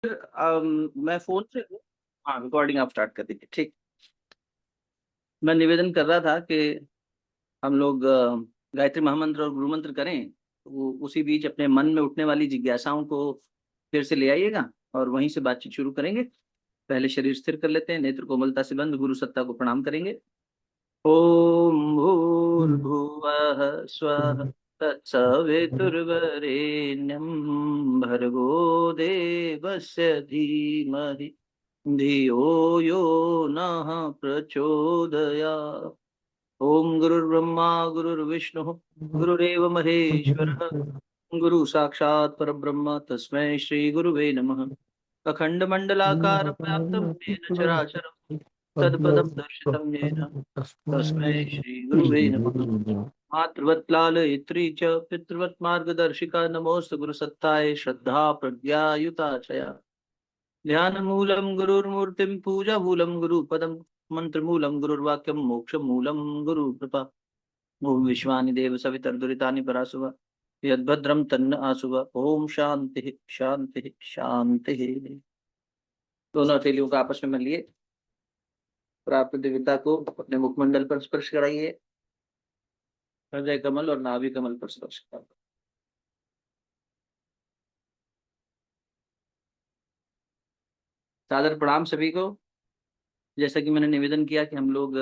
मैं फोन से हूँ। हाँ, रिकॉर्डिंग आप स्टार्ट कर दीजिए। ठीक। मैं निवेदन कर रहा था कि हम लोग गायत्री महामंत्र और गुरु मंत्र करें, तो वो उसी बीच अपने मन में उठने वाली जिज्ञासाओं को फिर से ले आइएगा और वहीं से बातचीत शुरू करेंगे। पहले शरीर स्थिर कर लेते हैं, नेत्र कोमलता से बंद, गुरु सत्ता को प्रणाम करेंगे। ओम भूर्भुवः स्वः तत्सवितुर्वरेण्यं भर्गो देवस्य धीमहि धियो यो नः प्रचोदयात्। ओम गुरुर्ब्रह्मा गुरुर्विष्णु गुरुरेव महेश्वरः गुरु साक्षात् परब्रह्म तस्मै श्री गुरुवे नमः। अखण्डमण्डलाकारं व्याप्तं येन चराचरं तत्पदं दर्शितं येन तस्मै श्री गुरुवे नमः। मातृवत् लालयित्री च पितृवत् मार्गदर्शिका नमोस्तु गुरुसत्ताय श्रद्धा प्रज्ञा युता चया। ध्यानमूलं गुरुर्मूर्तिं पूजामूलं गुरुपदं मन्त्रमूलं गुरुर्वाक्यं मोक्षमूलं गुरुकृपा। ओम विश्वानि देव सवितर्दुरितानि परासुव यद्भद्रं तन्न आसुव। ओम शांति शांति शांति। दोनों हथेलियों का आपस में मिलिए। प्राप्त दिव्यता को अपने मुखमंडल पर स्पर्श कराइए। हृदय कमल और नाभि कमल पर स्पर्श कराइए। सादर प्रणाम सभी को। जैसा कि मैंने निवेदन किया कि हम लोग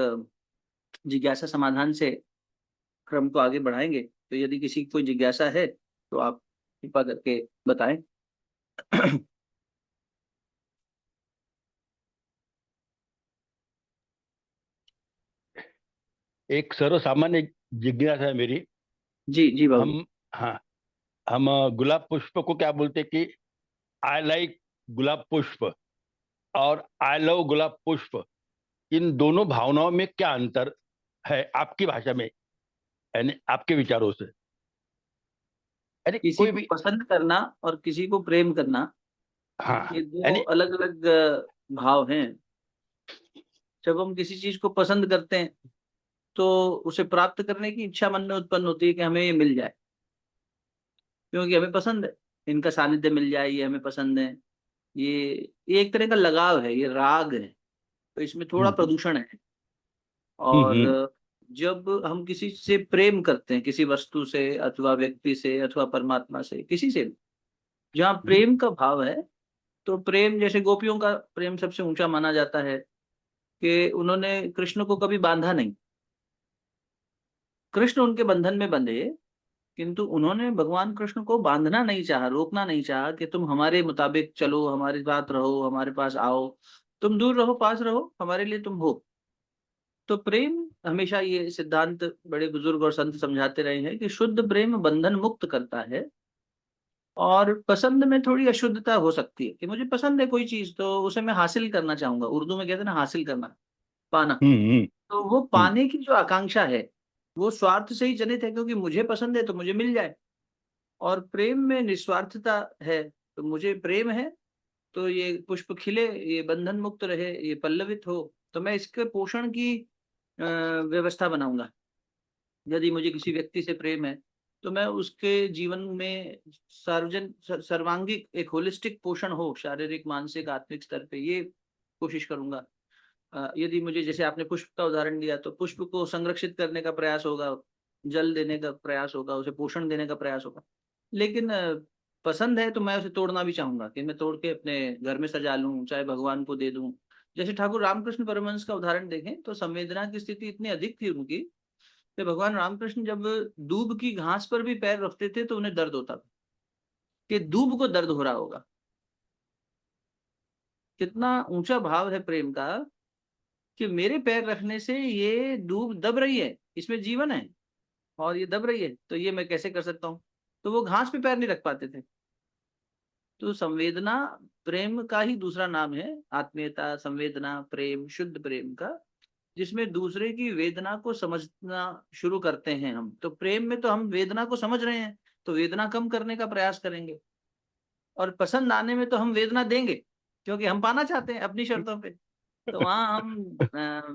जिज्ञासा समाधान से क्रम को आगे बढ़ाएंगे, तो यदि किसी की कोई जिज्ञासा है तो आप कृपा करके बताएं। एक सर्वसामान्य जिज्ञासा है मेरी। जी जी बाबू। हम हाँ हम गुलाब पुष्प को क्या बोलते हैं कि आई लाइक गुलाब पुष्प और आई लव गुलाब पुष्प। इन दोनों भावनाओं में क्या अंतर है आपकी भाषा में, यानी आपके विचारों से? यानी किसी कोई को भी। पसंद करना और किसी को प्रेम करना, हाँ। ये दो यानी अलग अलग भाव हैं। जब हम किसी चीज को पसंद करते हैं तो उसे प्राप्त करने की इच्छा मन में उत्पन्न होती है कि हमें ये मिल जाए, क्योंकि हमें पसंद है। इनका सानिध्य मिल जाए, ये हमें पसंद है। ये एक तरह का लगाव है, ये राग है। तो इसमें थोड़ा हम्म प्रदूषण है। हम्म और जब हम किसी से प्रेम करते हैं, किसी वस्तु से अथवा व्यक्ति से अथवा परमात्मा से, किसी से भी, जहाँ हम्म प्रेम का भाव है, तो प्रेम जैसे गोपियों का प्रेम सबसे ऊंचा माना जाता है कि उन्होंने कृष्ण को कभी बांधा नहीं। कृष्ण उनके बंधन में बंधे, किंतु उन्होंने भगवान कृष्ण को बांधना नहीं चाहा, रोकना नहीं चाहा कि तुम हमारे मुताबिक चलो, हमारे साथ रहो, हमारे पास आओ। तुम दूर रहो, पास रहो, हमारे लिए तुम हो। तो प्रेम हमेशा, ये सिद्धांत बड़े बुजुर्ग और संत समझाते रहे हैं कि शुद्ध प्रेम बंधन मुक्त करता है। और पसंद में थोड़ी अशुद्धता हो सकती है कि मुझे पसंद है कोई चीज तो उसे मैं हासिल करना चाहूंगा। उर्दू में कहते हैं ना, हासिल करना, पाना। हम्म हम्म तो वो हम्म पाने की जो आकांक्षा है, वो स्वार्थ से ही जनित है, क्योंकि मुझे पसंद है तो मुझे मिल जाए। और प्रेम में निस्वार्थता है। तो मुझे प्रेम है तो ये पुष्प खिले, ये बंधन मुक्त रहे, ये पल्लवित हो, तो मैं इसके पोषण की व्यवस्था बनाऊंगा। यदि मुझे किसी व्यक्ति से प्रेम है तो मैं उसके जीवन में सर्वांगिक एक होलिस्टिक पोषण हो, शारीरिक मानसिक आत्मिक स्तर पे, ये कोशिश करूंगा। यदि मुझे, जैसे आपने पुष्प का उदाहरण दिया, तो पुष्प को संरक्षित करने का प्रयास होगा, जल देने का प्रयास होगा, उसे पोषण देने का प्रयास होगा। लेकिन पसंद है तो मैं उसे तोड़ना भी चाहूंगा कि मैं तोड़ के अपने घर में सजा लूं, चाहे भगवान को दे दूं। जैसे ठाकुर रामकृष्ण परमहंस का उदाहरण देखें तो संवेदना की स्थिति इतनी अधिक थी उनकी कि भगवान रामकृष्ण जब दूब की घास पर भी पैर रखते थे तो उन्हें दर्द होता था, कि दूब को दर्द हो रहा होगा। कितना ऊंचा भाव है प्रेम का, कि मेरे पैर रखने से ये दूब दब रही है, इसमें जीवन है, और ये दब रही है, तो ये मैं कैसे कर सकता हूँ। तो वो घास पे पैर नहीं रख पाते थे। तो संवेदना प्रेम का ही दूसरा नाम है। आत्मीयता, संवेदना, प्रेम, शुद्ध प्रेम का, जिसमें दूसरे की वेदना को समझना शुरू करते हैं हम। तो प्रेम में तो हम वेदना को समझ रहे हैं, तो वेदना कम करने का प्रयास करेंगे। और पसंद आने में तो हम वेदना देंगे, क्योंकि हम पाना चाहते हैं अपनी शर्तों पे। तो वहां हम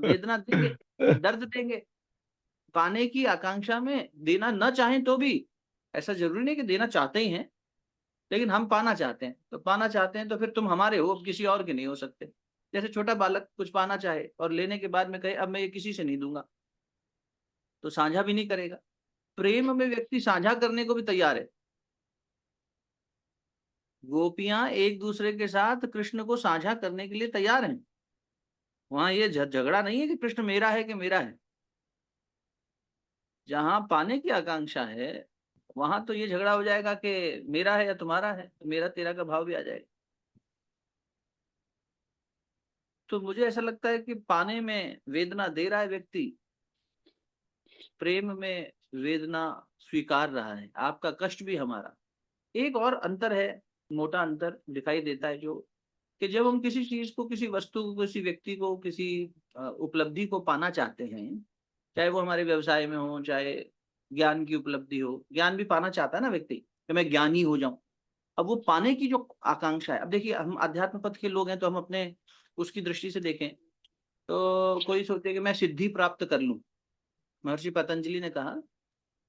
वेदना देंगे, दर्द देंगे, पाने की आकांक्षा में। देना न चाहें तो भी, ऐसा जरूरी नहीं कि देना चाहते ही हैं। लेकिन हम पाना चाहते हैं, तो पाना चाहते हैं तो फिर तुम हमारे हो, अब किसी और के नहीं हो सकते। जैसे छोटा बालक कुछ पाना चाहे और लेने के बाद में कहे अब मैं ये किसी से नहीं दूंगा, तो साझा भी नहीं करेगा। प्रेम में व्यक्ति साझा करने को भी तैयार है। गोपियां एक दूसरे के साथ कृष्ण को साझा करने के लिए तैयार हैं। वहां ये झगड़ा नहीं है कि कृष्ण मेरा है कि मेरा है। जहां पाने की आकांक्षा है, वहां तो ये झगड़ा हो जाएगा कि मेरा है या तुम्हारा है, तो मेरा तेरा का भाव भी आ जाएगा। तो मुझे ऐसा लगता है कि पाने में वेदना दे रहा है व्यक्ति, प्रेम में वेदना स्वीकार रहा है, आपका कष्ट भी हमारा। एक और अंतर है, मोटा अंतर दिखाई देता है, जो कि जब हम किसी चीज को, किसी वस्तु को, किसी व्यक्ति को, किसी उपलब्धि को पाना चाहते हैं, चाहे वो हमारे व्यवसाय में हो, चाहे ज्ञान की उपलब्धि हो, ज्ञान भी पाना चाहता है ना व्यक्ति कि मैं ज्ञानी हो जाऊं। अब वो पाने की जो आकांक्षा है, अब देखिए हम अध्यात्म पथ के लोग हैं, तो हम अपने उसकी दृष्टि से देखें तो कोई सोचे कि मैं सिद्धि प्राप्त कर लूं। महर्षि पतंजलि ने कहा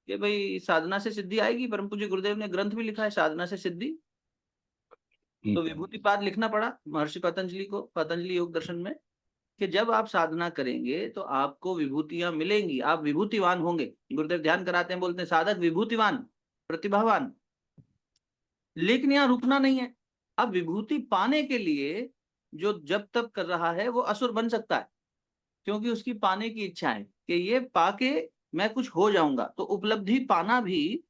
कि भाई साधना से सिद्धि आएगी, परम पूज्य गुरुदेव ने ग्रंथ भी लिखा है साधना से सिद्धि। तो विभूतिपाद लिखना पड़ा महर्षि पतंजलि को, पतंजलि योग दर्शन में, कि जब आप साधना करेंगे तो आपको विभूतियां मिलेंगी, आप विभूतिवान होंगे। गुरुदेव ध्यान कराते हैं, बोलते हैं साधक विभूतिवान, प्रतिभावान। लेकिन यहाँ रुकना नहीं है। अब विभूति पाने के लिए जो जब तक कर रहा है वो असुर बन सकता है, क्योंकि उसकी पाने की इच्छा है कि ये पाके मैं कुछ हो जाऊंगा। तो उपलब्धि पाना भी,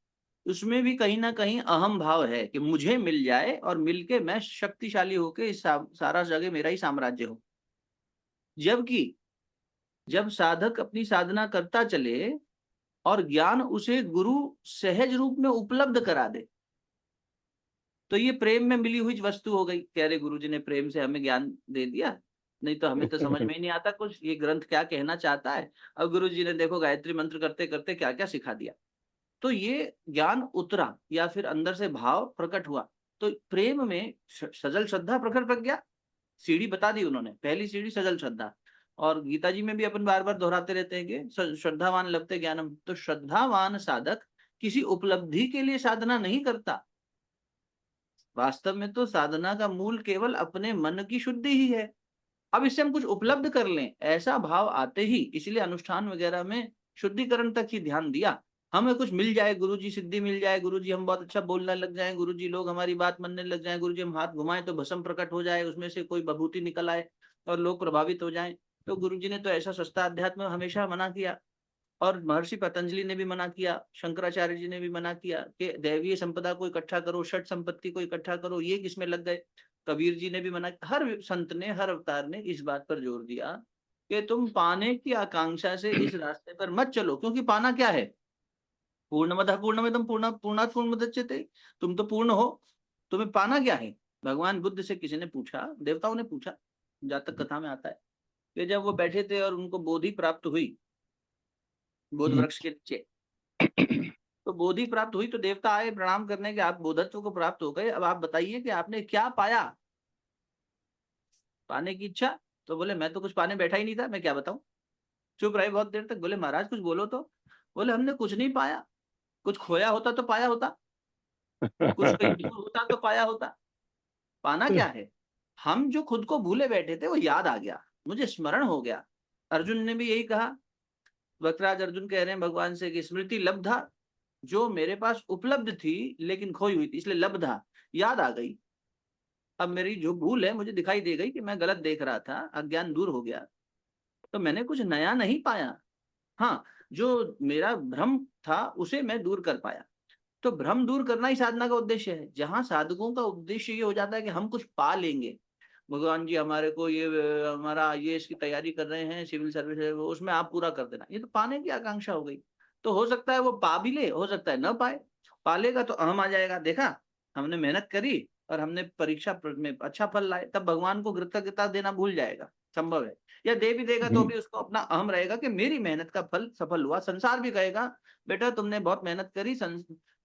उसमें भी कहीं ना कहीं अहम भाव है कि मुझे मिल जाए और मिलके मैं शक्तिशाली होके इस सारा जगह मेरा ही साम्राज्य हो। जबकि जब साधक अपनी साधना करता चले और ज्ञान उसे गुरु सहज रूप में उपलब्ध करा दे, तो ये प्रेम में मिली हुई वस्तु हो गई। कह रहे गुरु जी ने प्रेम से हमें ज्ञान दे दिया, नहीं तो हमें तो समझ में ही नहीं आता कुछ ये ग्रंथ क्या कहना चाहता है। अब गुरु जी ने देखो गायत्री मंत्र करते करते क्या क्या सिखा दिया। तो ये ज्ञान उतरा या फिर अंदर से भाव प्रकट हुआ। तो प्रेम में सजल श्रद्धा प्रखर प्रज्ञा, सीढ़ी बता दी उन्होंने, पहली सीढ़ी सजल श्रद्धा। और गीता जी में भी अपन बार बार दोहराते रहते हैं कि श्रद्धावान लभते ज्ञानम। तो श्रद्धावान साधक किसी उपलब्धि के लिए साधना नहीं करता। वास्तव में तो साधना का मूल केवल अपने मन की शुद्धि ही है। अब इससे हम कुछ उपलब्ध कर लें, ऐसा भाव आते ही, इसलिए अनुष्ठान वगैरह में शुद्धिकरण तक ही ध्यान दिया। हमें कुछ मिल जाए, गुरुजी सिद्धि मिल जाए, गुरुजी हम बहुत अच्छा बोलने लग जाए, गुरुजी लोग हमारी बात मानने लग जाए, गुरुजी हम हाथ घुमाएं तो भस्म प्रकट हो जाए, उसमें से कोई विभूति निकल आए और लोग प्रभावित हो जाएं। तो गुरुजी ने तो ऐसा सस्ता अध्यात्म हमेशा मना किया। और महर्षि पतंजलि ने भी मना किया, शंकराचार्य जी ने भी मना किया कि दैवीय संपदा को इकट्ठा करो, षट संपत्ति को इकट्ठा करो, ये किसमें लग गए। कबीर जी ने भी मना, हर संत ने, हर अवतार ने इस बात पर जोर दिया कि तुम पाने की आकांक्षा से इस रास्ते पर मत चलो, क्योंकि पाना क्या है, पूर्णमदः पूर्णमिदं पूर्णात् पूर्णमुदच्यते। तुम तो पूर्ण हो, तुम्हें पाना क्या है। भगवान बुद्ध से किसी ने पूछा, देवताओं ने पूछा, जहां तक कथा में आता है, कि जब वो बैठे थे और उनको बोधि प्राप्त हुई, बोध वृक्ष के नीचे, तो बोधि प्राप्त हुई, तो देवता आए प्रणाम करने के, आप बोधत्व को प्राप्त हो गए, अब आप बताइए कि आपने क्या पाया। पाने की इच्छा, तो बोले मैं तो कुछ पाने बैठा ही नहीं था, मैं क्या बताऊं। चुप रहे बहुत देर तक, बोले महाराज कुछ बोलो तो। बोले हमने कुछ नहीं पाया, कुछ खोया होता तो पाया होता, कुछ कहीं दूर होता तो पाया होता। पाना क्या है, हम जो खुद को भूले बैठे थे वो याद आ गया, मुझे स्मरण हो गया। अर्जुन ने भी यही कहा, वक्तराज अर्जुन कह रहे हैं भगवान से कि स्मृति लब्धा, जो मेरे पास उपलब्ध थी लेकिन खोई हुई थी, इसलिए लब्धा, याद आ गई। अब मेरी जो भूल है मुझे दिखाई दे गई कि मैं गलत देख रहा था, अज्ञान दूर हो गया, तो मैंने कुछ नया नहीं पाया। हाँ, जो मेरा भ्रम था उसे मैं दूर कर पाया। तो भ्रम दूर करना ही साधना का उद्देश्य है। जहां साधकों का उद्देश्य ये हो जाता है कि हम कुछ पा लेंगे, भगवान जी हमारे को ये हमारा ये इसकी तैयारी कर रहे हैं, सिविल सर्विस है, वो उसमें आप पूरा कर देना, ये तो पाने की आकांक्षा हो गई। तो हो सकता है वो पा भी ले, हो सकता है न पाए। पालेगा तो अहम आ जाएगा, देखा हमने मेहनत करी और हमने परीक्षा में अच्छा फल लाए, तब भगवान को कृतज्ञता देना भूल जाएगा, संभव है। या दे भी देगा तो भी उसको अपना अहम रहेगा कि मेरी मेहनत का फल सफल हुआ। संसार भी कहेगा बेटा तुमने बहुत मेहनत करी,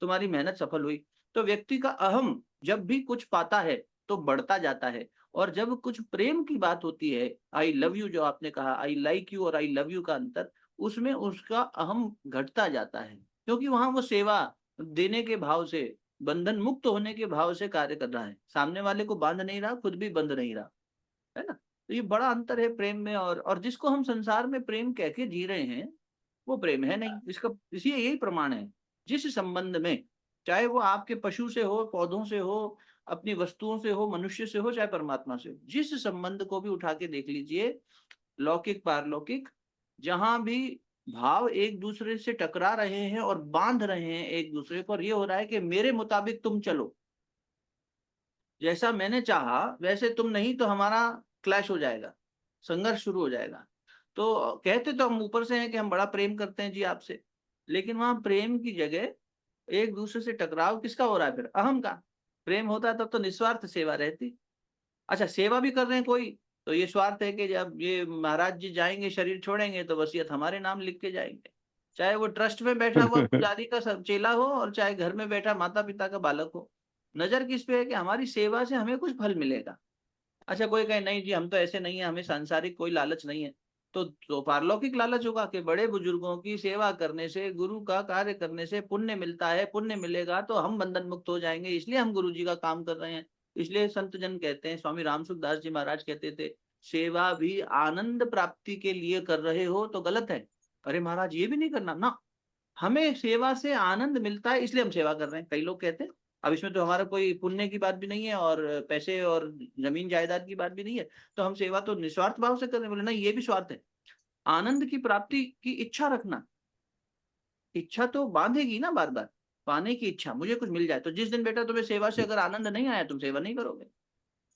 तुम्हारी मेहनत सफल हुई। तो व्यक्ति का अहम जब भी कुछ पाता है तो बढ़ता जाता है। और जब कुछ प्रेम की बात होती है, आई लव यू, जो आपने कहा आई लाइक यू और आई लव यू का अंतर, उसमें उसका अहम घटता जाता है, क्योंकि वहां वो सेवा देने के भाव से बंधन मुक्त होने के भाव से कार्य कर रहा है, सामने वाले को बांध नहीं रहा, खुद भी बंध नहीं रहा, है ना। तो ये बड़ा अंतर है प्रेम में और जिसको हम संसार में प्रेम कह के जी रहे हैं वो प्रेम है नहीं। इसका इसलिए यही प्रमाण है, जिस संबंध में, चाहे वो आपके पशु से हो, पौधों से हो, अपनी वस्तुओं से हो, मनुष्य से हो, चाहे परमात्मा से हो, जिस संबंध को भी उठा के देख लीजिए, लौकिक पारलौकिक, जहां भी भाव एक दूसरे से टकरा रहे हैं और बांध रहे हैं एक दूसरे पर, ये हो रहा है कि मेरे मुताबिक तुम चलो, जैसा मैंने चाहा वैसे तुम नहीं तो हमारा क्लैश हो जाएगा, संघर्ष शुरू हो जाएगा। तो कहते तो हम ऊपर से हैं कि हम बड़ा प्रेम करते हैं जी आपसे, लेकिन वहां प्रेम की जगह एक दूसरे से टकराव किसका हो रहा है, फिर अहम का। प्रेम होता तब तो निस्वार्थ सेवा रहती। अच्छा, सेवा भी कर रहे हैं कोई, तो ये स्वार्थ है कि जब ये महाराज जी जाएंगे, शरीर छोड़ेंगे, तो वसीयत हमारे नाम लिख के जाएंगे। चाहे वो ट्रस्ट में बैठा हुआ पुजारी का सब चेला हो, और चाहे घर में बैठा माता पिता का बालक हो, नजर किस पे है कि हमारी सेवा से हमें कुछ फल मिलेगा। अच्छा, कोई कहे नहीं जी हम तो ऐसे नहीं है, हमें सांसारिक कोई लालच नहीं है, तो पारलौकिक लालच होगा कि बड़े बुजुर्गों की सेवा करने से, गुरु का कार्य करने से पुण्य मिलता है, पुण्य मिलेगा तो हम बंधन मुक्त हो जाएंगे, इसलिए हम गुरु जी का काम कर रहे हैं। इसलिए संत जन कहते हैं, स्वामी रामसुखदास जी महाराज कहते थे, सेवा भी आनंद प्राप्ति के लिए कर रहे हो तो गलत है। अरे महाराज ये भी नहीं करना ना, हमें सेवा से आनंद मिलता है इसलिए हम सेवा कर रहे हैं। कई लोग कहते हैं अब इसमें तो हमारा कोई पुण्य की बात भी नहीं है और पैसे और जमीन जायदाद की बात भी नहीं है, तो हम सेवा तो निस्वार्थ भाव से कर रहे हैं। बोले नहीं, ये भी स्वार्थ है। आनंद की प्राप्ति की इच्छा रखना, इच्छा तो बांधेगी ना बार बार, पाने की इच्छा, मुझे कुछ मिल जाए। तो जिस दिन बेटा तुम्हें सेवा से अगर आनंद नहीं आया, तुम सेवा नहीं करोगे।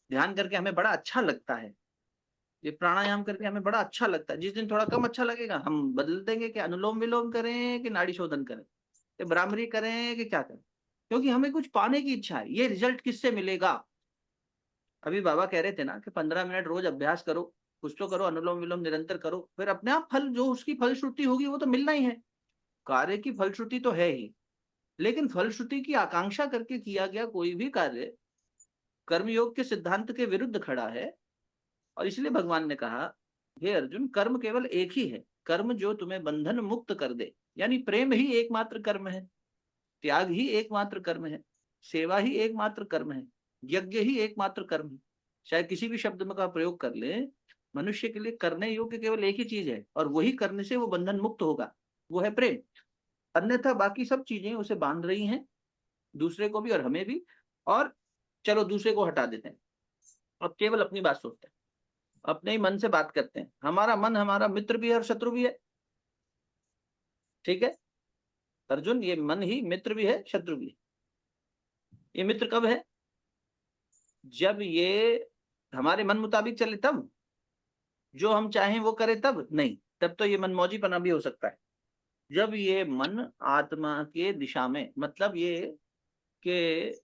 ध्यान करके हमें बड़ा अच्छा लगता है, ये प्राणायाम करके हमें बड़ा अच्छा लगता है, जिस दिन थोड़ा कम अच्छा लगेगा हम बदल देंगे कि अनुलोम विलोम करें कि नाड़ी शोधन करें, कि भ्रामरी करें कि क्या करें, क्योंकि हमें कुछ पाने की इच्छा है। ये रिजल्ट किससे मिलेगा? अभी बाबा कह रहे थे ना कि 15 मिनट रोज अभ्यास करो, कुछ तो करो, अनुलोम विलोम निरंतर करो, फिर अपने आप फल, जो उसकी फलश्रुति होगी वो तो मिलना ही है। कार्य की फलश्रुति तो है ही, लेकिन फलश्रुति की आकांक्षा करके किया गया कोई भी कार्य कर्मयोग के सिद्धांत के विरुद्ध खड़ा है। और इसलिए भगवान ने कहा, हे अर्जुन, कर्म केवल एक ही है, कर्म जो तुम्हें बंधन मुक्त कर दे, यानी प्रेम ही एकमात्र कर्म है, त्याग ही एकमात्र कर्म है, सेवा ही एकमात्र कर्म है, यज्ञ ही एकमात्र कर्म है। शायद किसी भी शब्द में का प्रयोग कर ले, मनुष्य के लिए करने योग्य केवल एक ही चीज है, और वही करने से वो बंधन मुक्त होगा, वो है प्रेम। अन्यथा बाकी सब चीजें उसे बांध रही हैं, दूसरे को भी और हमें भी। और चलो दूसरे को हटा देते हैं, अब केवल अपनी बात सोचते हैं, अपने ही मन से बात करते हैं। हमारा मन हमारा मित्र भी है और शत्रु भी है, ठीक है अर्जुन, ये मन ही मित्र भी है शत्रु भी है। ये मित्र कब है? जब ये हमारे मन मुताबिक चले तब, जो हम चाहें वो करे तब नहीं, तब तो ये मनमौजीपना भी हो सकता है। जब ये मन आत्मा के दिशा में, मतलब ये कि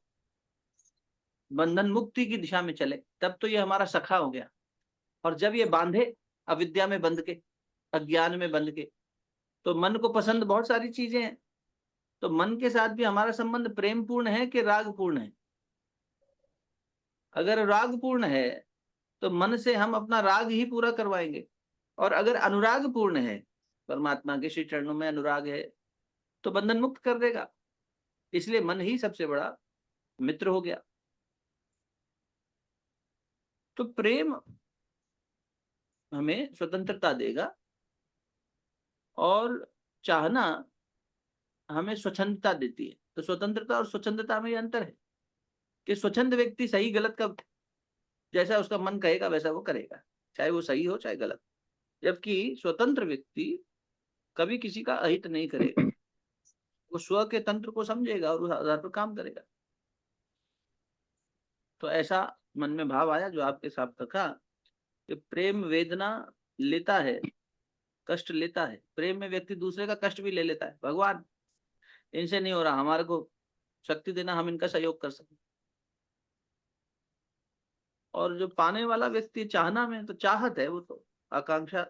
बंधन मुक्ति की दिशा में चले, तब तो ये हमारा सखा हो गया। और जब ये बांधे अविद्या में बंध के, अज्ञान में बंध के, तो मन को पसंद बहुत सारी चीजें हैं, तो मन के साथ भी हमारा संबंध प्रेम पूर्ण है कि राग पूर्ण है? अगर राग पूर्ण है तो मन से हम अपना राग ही पूरा करवाएंगे, और अगर अनुराग पूर्ण है, परमात्मा के श्री चरणों में अनुराग है, तो बंधन मुक्त कर देगा। इसलिए मन ही सबसे बड़ा मित्र हो गया। तो प्रेम हमें स्वतंत्रता देगा, और चाहना हमें स्वच्छंदता देती है। तो स्वतंत्रता और स्वच्छंदता में ये अंतर है कि स्वच्छंद व्यक्ति सही गलत का, जैसा उसका मन कहेगा वैसा वो करेगा, चाहे वो सही हो चाहे गलत। जबकि स्वतंत्र व्यक्ति कभी किसी का अहित नहीं करेगा, वो स्व के तंत्र को समझेगा और उस आधार पर काम करेगा। तो ऐसा मन में भाव आया जो आपके साथ रखा, कि प्रेम वेदना लेता है, कष्ट लेता है। प्रेम में व्यक्ति दूसरे का कष्ट भी ले लेता है, भगवान इनसे नहीं हो रहा, हमारे को शक्ति देना, हम इनका सहयोग कर सकें। और जो पाने वाला व्यक्ति चाहना में, तो चाहत है, वो तो आकांक्षा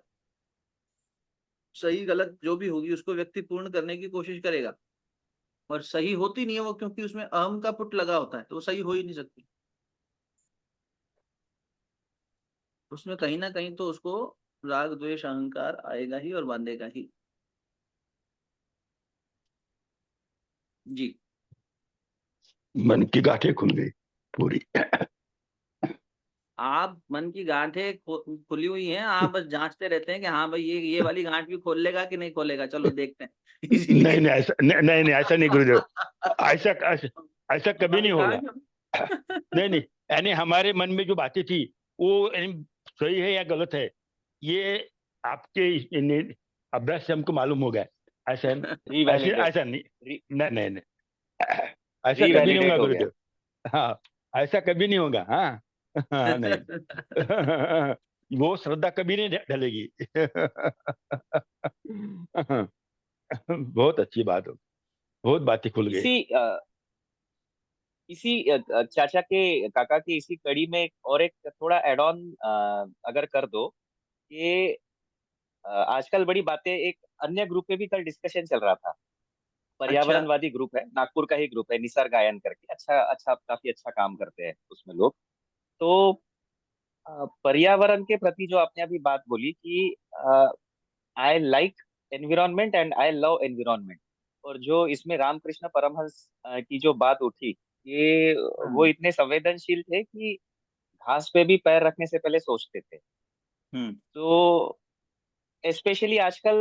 सही गलत जो भी होगी उसको व्यक्ति पूर्ण करने की कोशिश करेगा, और सही होती नहीं है वो, क्योंकि उसमें अहम का पुट लगा होता है, तो वो सही हो ही नहीं सकती। उसमें कहीं ना कहीं तो उसको राग द्वेष अहंकार आएगा ही और बांधेगा ही। जी। मन की गांठें खुल गई पूरी। आप मन की गांठें खुली हुई हैं, आप बस जांचते रहते हैं कि हाँ भाई ये वाली गांठ भी खोल लेगा कि नहीं खोलेगा, चलो देखते हैं। नहीं इसीलिए नहीं ऐसा नहीं नहीं नहीं, ऐसा नहीं गुरुदेव। ऐसा ऐसा ऐसा कभी हमारी नहीं होगा। गांठ। नहीं नहीं, यानी हमारे मन में जो बातें थी वो यानी सही है या गलत है, ये आपके अभ्यास से हमको मालूम हो गया। ऐसा ऐसे रीवैलिडेट, ऐसा नहीं। नहीं नहीं नहीं, ऐसा कभी नहीं होगा रीवैलिडेट हो गया। गुरुदेव। हाँ, ऐसा कभी नहीं होगा। हाँ हाँ, नहीं। वो श्रद्धा कभी नहीं ढलेगी। बहुत अच्छी बात हो, बहुत बातें खुल गई। इसी चाचा के काका की इसी कड़ी में और एक थोड़ा एड ऑन अगर कर दो कि आजकल बड़ी बातें, एक अन्य ग्रुप पे भी कल डिस्कशन चल रहा था, अच्छा। पर्यावरणवादी ग्रुप है, नागपुर का ही ग्रुप है, निसर्ग गायन करके, अच्छा अच्छा काफी अच्छा काम करते हैं उसमें लोग। तो पर्यावरण के प्रति जो आपने अभी बात बोली कि I like environment and I love environment, और जो इसमें रामकृष्ण परमहंस की जो बात उठी, ये वो हम्म। इतने संवेदनशील थे कि घास पे भी पैर रखने से पहले सोचते थे। हम्म। तो स्पेशली आजकल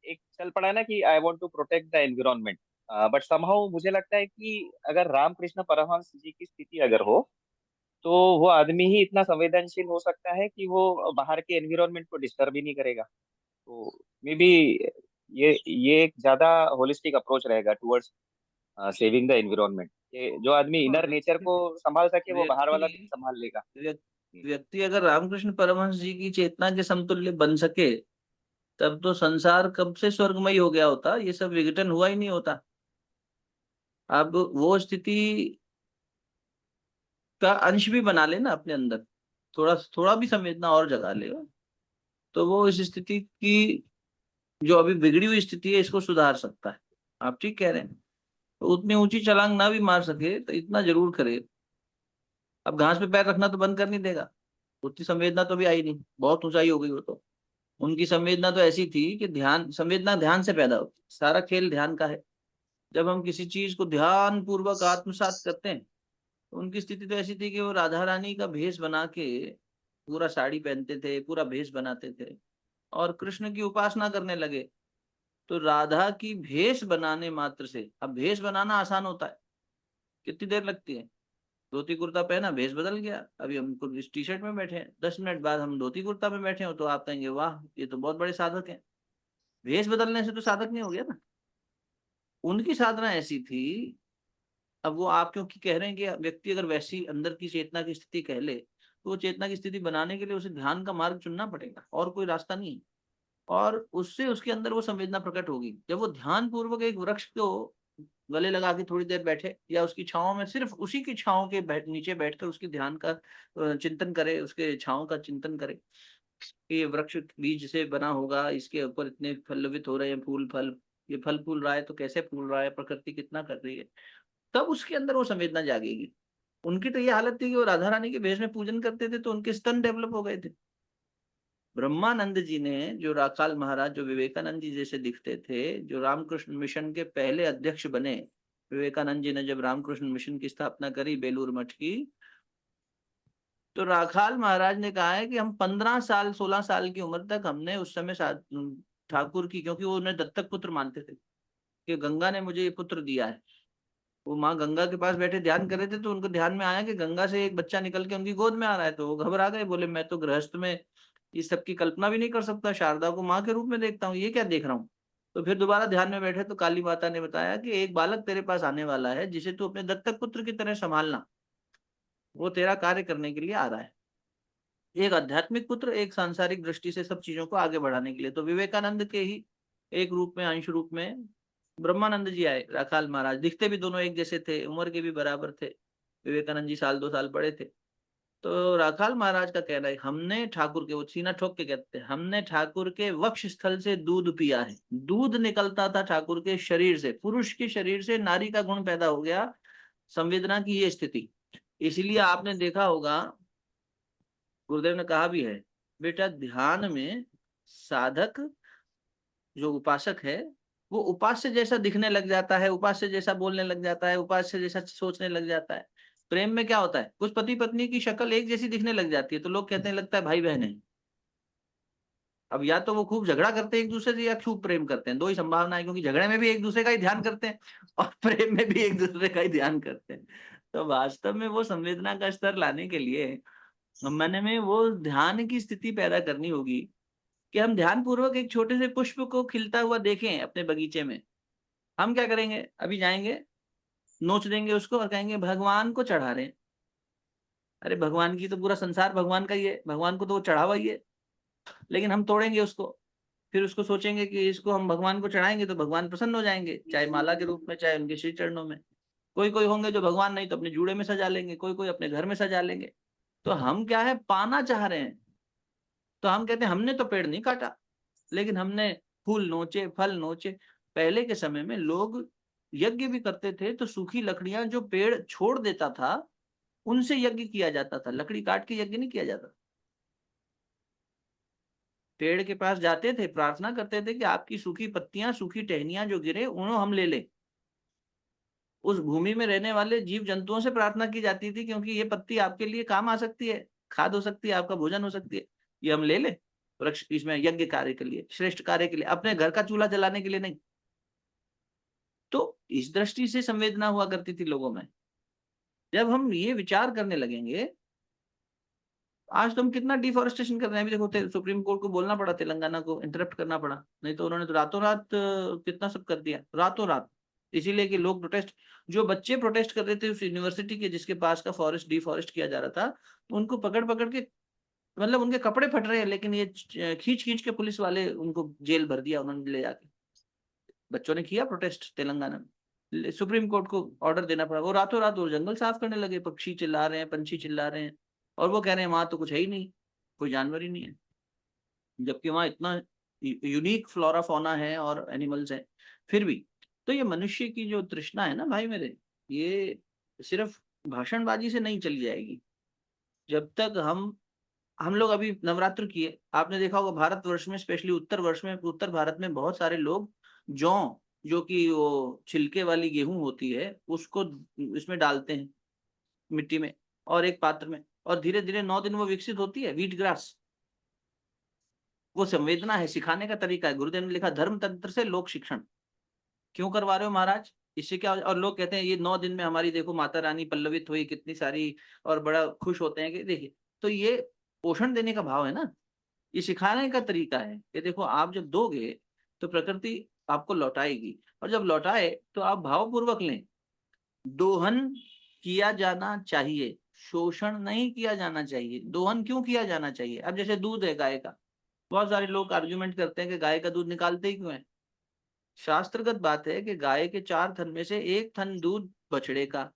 एक चल पड़ा है ना कि I want to protect the environment, but somehow मुझे लगता है कि अगर रामकृष्ण परमहंस जी की स्थिति अगर हो, तो वो आदमी ही इतना संवेदनशील हो सकता है कि वो बाहर के एनवायरनमेंट को डिस्टर्ब ही नहीं करेगा। तो मे बी ये एक ज्यादा होलिस्टिक अप्रोच रहेगा टुवर्ड्स सेविंग द एनवायरनमेंट, जो आदमी देखो, इनर नेचर को संभाल सके वो बाहर वाला भी व्यक्ति संभाल लेगा। व्यक्ति अगर रामकृष्ण परमहंस जी की चेतना के समतुल्य बन सके, तब तो संसार कब से स्वर्गमयी हो गया होता, ये सब विघटन हुआ ही नहीं होता। अब वो स्थिति का अंश भी बना लेना अपने अंदर, थोड़ा थोड़ा भी संवेदना और जगा ले, तो वो इस स्थिति की, जो अभी बिगड़ी हुई स्थिति है, इसको सुधार सकता है। आप ठीक कह रहे हैं। तो उतनी ऊंची छलांग ना भी मार सके तो इतना जरूर करे। अब घास पे पैर रखना तो बंद कर नहीं देगा, उतनी संवेदना तो भी आई नहीं, बहुत ऊंचाई हो गई वो तो। उनकी संवेदना तो ऐसी थी कि ध्यान, संवेदना ध्यान से पैदा होती है, सारा खेल ध्यान का है। जब हम किसी चीज को ध्यान पूर्वक आत्मसात करते हैं, तो उनकी स्थिति तो ऐसी थी कि वो राधा रानी का भेष बना के, पूरा साड़ी पहनते थे, पूरा भेष बनाते थे और कृष्ण की उपासना करने लगे। तो राधा की भेष बनाने मात्र से, अब भेष बनाना आसान होता है, कितनी देर लगती है, धोती कुर्ता पहना, भेष बदल गया, अभी हम इस टी शर्ट में बैठे हैं, 10 मिनट बाद हम धोती कुर्ता में बैठे हो, तो आप कहेंगे वाह ये तो बहुत बड़े साधक हैं। भेष बदलने से तो साधक नहीं हो गया ना। उनकी साधना ऐसी थी। अब वो आप क्योंकि कह रहे हैं कि व्यक्ति अगर वैसी अंदर की चेतना की स्थिति कह ले, तो वो चेतना की स्थिति बनाने के लिए उसे ध्यान का मार्ग चुनना पड़ेगा, और कोई रास्ता नहीं है। और उससे उसके अंदर वो संवेदना प्रकट होगी, जब वो ध्यान पूर्वक एक वृक्ष को गले लगा के थोड़ी देर बैठे, या उसकी छांव में, सिर्फ उसी की छांव के नीचे बैठकर उसकी ध्यान का चिंतन करे, उसके छांव का चिंतन करे कि ये वृक्ष बीज से बना होगा, इसके ऊपर इतने फलित हो रहे हैं फूल फल, ये फल फूल रहा है तो कैसे फूल रहा है, प्रकृति कितना कर रही है, तब उसके अंदर वो संवेदना जागेगी। उनकी तो ये हालत थी कि वो राधा रानी के भेष में पूजन करते थे, तो उनके स्तन डेवलप हो गए थे। ब्रह्मानंद जी ने, जो राखाल महाराज, जो विवेकानंद जी जैसे दिखते थे, जो रामकृष्ण मिशन के पहले अध्यक्ष बने, विवेकानंद जी ने जब रामकृष्ण मिशन की स्थापना करी बेलूर मठ की, तो राखाल महाराज ने कहा है कि हम 15 साल 16 साल की उम्र तक हमने उस समय ठाकुर की, क्योंकि वो उन्हें दत्तक पुत्र मानते थे कि गंगा ने मुझे ये पुत्र दिया है। वो माँ गंगा के पास बैठे ध्यान कर रहे थे, तो उनको ध्यान में आया कि गंगा से एक बच्चा निकल के उनकी गोद में आ रहा है, तो वो घबरा गए, बोले मैं तो गृहस्थ में इस सब की कल्पना भी नहीं कर सकता, शारदा को माँ के रूप में देखता हूँ, ये क्या देख रहा हूँ। तो फिर दोबारा ध्यान में बैठे तो काली माता ने बताया कि एक बालक तेरे पास आने वाला है, जिसे तू अपने दत्तक पुत्र की तरह संभालना, वो तेरा कार्य करने के लिए आ रहा है। एक आध्यात्मिक पुत्र, एक सांसारिक दृष्टि से सब चीजों को आगे बढ़ाने के लिए। तो विवेकानंद के ही एक रूप में, अंश रूप में ब्रह्मानंद जी आए। राखाल महाराज दिखते भी दोनों एक जैसे थे, उम्र के भी बराबर थे, विवेकानंद जी साल 2 साल बड़े थे। तो राखाल महाराज का कहना है, हमने ठाकुर के, वो सीना ठोक के कहते हैं, हमने ठाकुर के वक्ष स्थल से दूध पिया है। दूध निकलता था ठाकुर के शरीर से, पुरुष के शरीर से नारी का गुण पैदा हो गया, संवेदना की ये स्थिति। इसलिए आपने देखा होगा, गुरुदेव ने कहा भी है, बेटा ध्यान में साधक जो उपासक है, वो उपास्य जैसा दिखने लग जाता है, उपास्य जैसा बोलने लग जाता है, उपास्य जैसा सोचने लग जाता है। प्रेम में क्या होता है, कुछ पति पत्नी की शक्ल एक जैसी दिखने लग जाती है तो लोग कहते हैं लगता है भाई बहन है। अब या तो वो खूब झगड़ा करते हैं एक दूसरे से या खूब प्रेम करते हैं, दो ही संभावना है, क्योंकि झगड़े में भी एक दूसरे का ही ध्यान करते हैं और प्रेम में भी एक दूसरे का ही ध्यान करते हैं। तो वास्तव में वो संवेदना का स्तर लाने के लिए मन में वो ध्यान की स्थिति पैदा करनी होगी कि हम ध्यान पूर्वक एक छोटे से पुष्प को खिलता हुआ देखें अपने बगीचे में। हम क्या करेंगे, अभी जाएंगे नोच देंगे उसको और कहेंगे भगवान को चढ़ा रहे हैं। अरे भगवान की तो पूरा संसार भगवान का ही है, भगवान को तो वो चढ़ावा ही है। लेकिन हम तोड़ेंगे उसको, फिर उसको सोचेंगे कि इसको हम भगवान को चढ़ाएंगे तो भगवान प्रसन्न हो जाएंगे, चाहे माला के रूप में चाहे उनके श्री चरणों में। कोई कोई होंगे जो भगवान नहीं तो अपने जूड़े में सजा लेंगे, कोई कोई अपने घर में सजा लेंगे। तो हम क्या है, पाना चाह रहे हैं। तो हम कहते हैं हमने तो पेड़ नहीं काटा, लेकिन हमने फूल नोचे, फल नोचे। पहले के समय में लोग यज्ञ भी करते थे तो सूखी लकड़ियां जो पेड़ छोड़ देता था उनसे यज्ञ किया जाता था, लकड़ी काट के यज्ञ नहीं किया जाता। पेड़ के पास जाते थे, प्रार्थना करते थे कि आपकी सूखी पत्तियां, सूखी टहनियां जो गिरे उन्हें हम ले लें। उस भूमि में रहने वाले जीव जंतुओं से प्रार्थना की जाती थी, क्योंकि ये पत्ती आपके लिए काम आ सकती है, खाद हो सकती है, आपका भोजन हो सकती है, ये हम ले लें वृक्ष इसमें यज्ञ कार्य के लिए, श्रेष्ठ कार्य के लिए, अपने घर का चूल्हा जलाने के लिए नहीं। तो इस दृष्टि से संवेदना हुआ करती थी लोगों में। जब हम ये विचार करने लगेंगे, आज तो हम कितना डिफॉरेस्टेशन कर रहे हैं। अभी देखो सुप्रीम कोर्ट को बोलना पड़ा, तेलंगाना को इंटरप्ट करना पड़ा, नहीं तो उन्होंने तो रातों रात कितना सब कर दिया, रातों रात। इसीलिए कि लोग प्रोटेस्ट, जो बच्चे प्रोटेस्ट कर रहे थे उस यूनिवर्सिटी के जिसके पास का फॉरेस्ट डिफॉरेस्ट किया जा रहा था, उनको पकड़ पकड़ के, मतलब उनके कपड़े फट रहे हैं, लेकिन ये खींच खींच के पुलिस वाले उनको जेल भर दिया उन्होंने ले जाके। बच्चों ने किया प्रोटेस्ट तेलंगाना में, सुप्रीम कोर्ट को ऑर्डर देना पड़ा। वो रातों रात वो जंगल साफ करने लगे, पक्षी चिल्ला रहे हैं, पंछी चिल्ला रहे हैं, और वो कह रहे हैं वहां तो कुछ है ही नहीं, कोई जानवर ही नहीं है, जबकि वहां इतना यूनिक फ्लोरा फौना है और एनिमल्स हैं। फिर भी तो ये मनुष्य की जो तृष्णा है ना भाई मेरे, ये सिर्फ भाषणबाजी से नहीं चली जाएगी। जब तक हम लोग अभी नवरात्र किए, आपने देखा होगा भारतवर्ष में, स्पेशली उत्तर वर्ष में, उत्तर भारत में बहुत सारे लोग जौ, जो कि वो छिलके वाली गेहूं होती है, उसको इसमें डालते हैं मिट्टी में और एक पात्र में, और धीरे धीरे 9 दिन वो विकसित होती है, व्हीट ग्रास। वो संवेदना है, सिखाने का तरीका है। गुरुदेव ने लिखा धर्म तंत्र से लोक शिक्षण। क्यों करवा रहे हो महाराज, इससे क्या। और लोग कहते हैं ये 9 दिन में हमारी देखो माता रानी पल्लवित हुई कितनी सारी, और बड़ा खुश होते हैं कि देखिए। तो ये पोषण देने का भाव है ना, ये सिखाने का तरीका है कि देखो आप जब दोगे तो प्रकृति आपको लौटाएगी, और जब लौटाए तो आप भावपूर्वक लें। दोहन किया जाना चाहिए, शोषण नहीं किया जाना चाहिए। दोहन क्यों किया जाना चाहिए, अब जैसे दूध है गाय का, बहुत सारे लोग आर्ग्यूमेंट करते हैं कि गाय का दूध निकालते ही क्यों है। शास्त्रगत बात है कि गाय के 4 थन में से 1 थन दूध बछड़े का,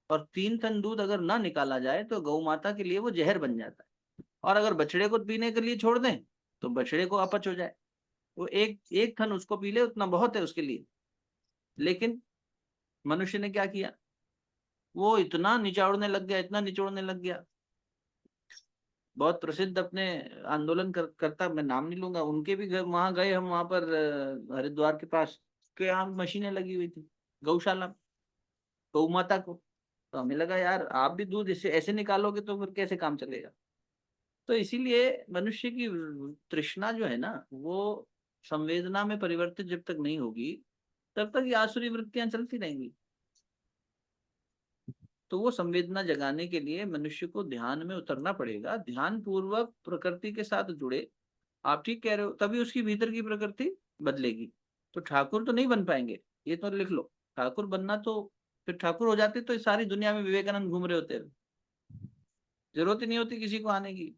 और 3 थन दूध अगर ना निकाला जाए तो गौ माता के लिए वो जहर बन जाता है। और अगर बछड़े को पीने के लिए छोड़ दें तो बछड़े को अपच हो जाए। वो एक एक थन उसको पी ले उतना बहुत है उसके लिए। लेकिन मनुष्य ने क्या किया, वो इतना निचोड़ने लग गया, इतना निचोड़ने लग गया। बहुत प्रसिद्ध अपने करता, मैं नाम नहीं लूंगा, उनके भी घर वहां गए हम, वहां पर हरिद्वार के पास के यहाँ मशीनें लगी हुई थी गौशाला, गौ माता को। तो हमें लगा यार आप भी दूध ऐसे ऐसे निकालोगे तो फिर कैसे काम चलेगा। तो इसीलिए मनुष्य की तृष्णा जो है ना, वो संवेदना में परिवर्तित जब तक नहीं होगी तब तक ये आसुरी वृत्तियां चलती रहेंगी। तो वो संवेदना जगाने के लिए मनुष्य को ध्यान में उतरना पड़ेगा, ध्यान पूर्वक प्रकृति के साथ जुड़े। आप ठीक कह रहे हो, तभी उसकी भीतर की प्रकृति बदलेगी। तो ठाकुर तो नहीं बन पाएंगे, ये तो लिख लो। ठाकुर बनना तो, फिर ठाकुर हो जाते तो इस सारी दुनिया में विवेकानंद घूम रहे होते, जरूरत ही नहीं होती किसी को आने की।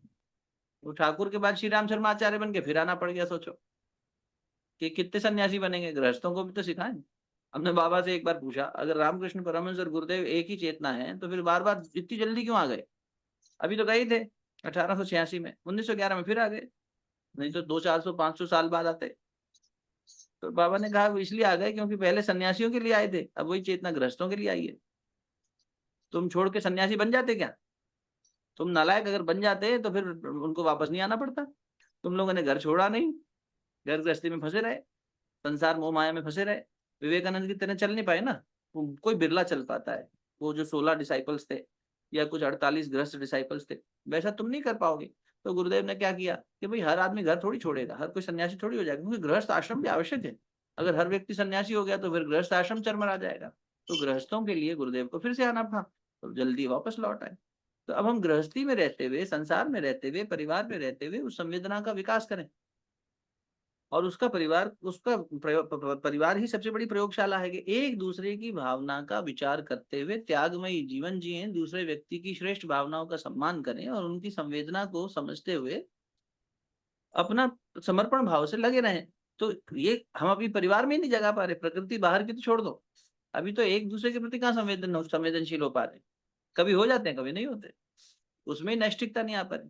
वो ठाकुर के बाद श्री राम शर्मा आचार्य बन के फिर आना पड़ गया। सोचो कि कितने सन्यासी बनेंगे, गृहस्थों को भी तो सिखाएं। हमने बाबा से एक बार पूछा, अगर रामकृष्ण परमहंस और गुरुदेव एक ही चेतना है तो फिर बार बार इतनी जल्दी क्यों आ गए। अभी तो गए थे 1886 में, 1911 में फिर आ गए, नहीं तो 200-400-500 साल बाद आते। तो बाबा ने कहा वो इसलिए आ गए क्योंकि पहले सन्यासियों के लिए आए थे, अब वही चेतना गृहस्थों के लिए आई है। तुम छोड़ के सन्यासी बन जाते क्या, तुम नालायक अगर बन जाते तो फिर उनको वापस नहीं आना पड़ता। तुम लोगों ने घर छोड़ा नहीं, घर गृहस्थी में फंसे रहे। संसार मोह माया में फंसे रहे, विवेकानंद की तरह चल नहीं पाए ना, कोई बिरला चल पाता है। वो जो 16 डिसाइपल्स थे या कुछ 48 गृहस्थ डिसाइपल्स थे, वैसा तुम नहीं कर पाओगे। तो गुरुदेव ने क्या किया कि भाई हर आदमी घर थोड़ी छोड़ेगा, हर कोई सन्यासी थोड़ी हो जाएगा, क्योंकि गृहस्थ आश्रम भी आवश्यक है। अगर हर व्यक्ति सन्यासी हो गया तो फिर गृहस्थ आश्रम चरमरा जाएगा। तो गृहस्थों के लिए गुरुदेव को फिर से आना था, तो जल्दी वापस लौट आए। तो अब हम गृहस्थी में रहते हुए, संसार में रहते हुए, परिवार में रहते हुए उस संवेदना का विकास करें, और उसका परिवार, परिवार ही सबसे बड़ी प्रयोगशाला है कि एक दूसरे की भावना का विचार करते हुए त्यागमयी जीवन जिए, दूसरे व्यक्ति की श्रेष्ठ भावनाओं का सम्मान करें और उनकी संवेदना को समझते हुए अपना समर्पण भाव से लगे रहें। तो ये हम अभी परिवार में ही नहीं जगा पा रहे, प्रकृति बाहर की तो छोड़ दो, अभी तो एक दूसरे के प्रति कहाँ संवेदनशील हो पा रहे। कभी हो जाते हैं, कभी नहीं होते, उसमें नैष्ठिकता नहीं आ पा रही।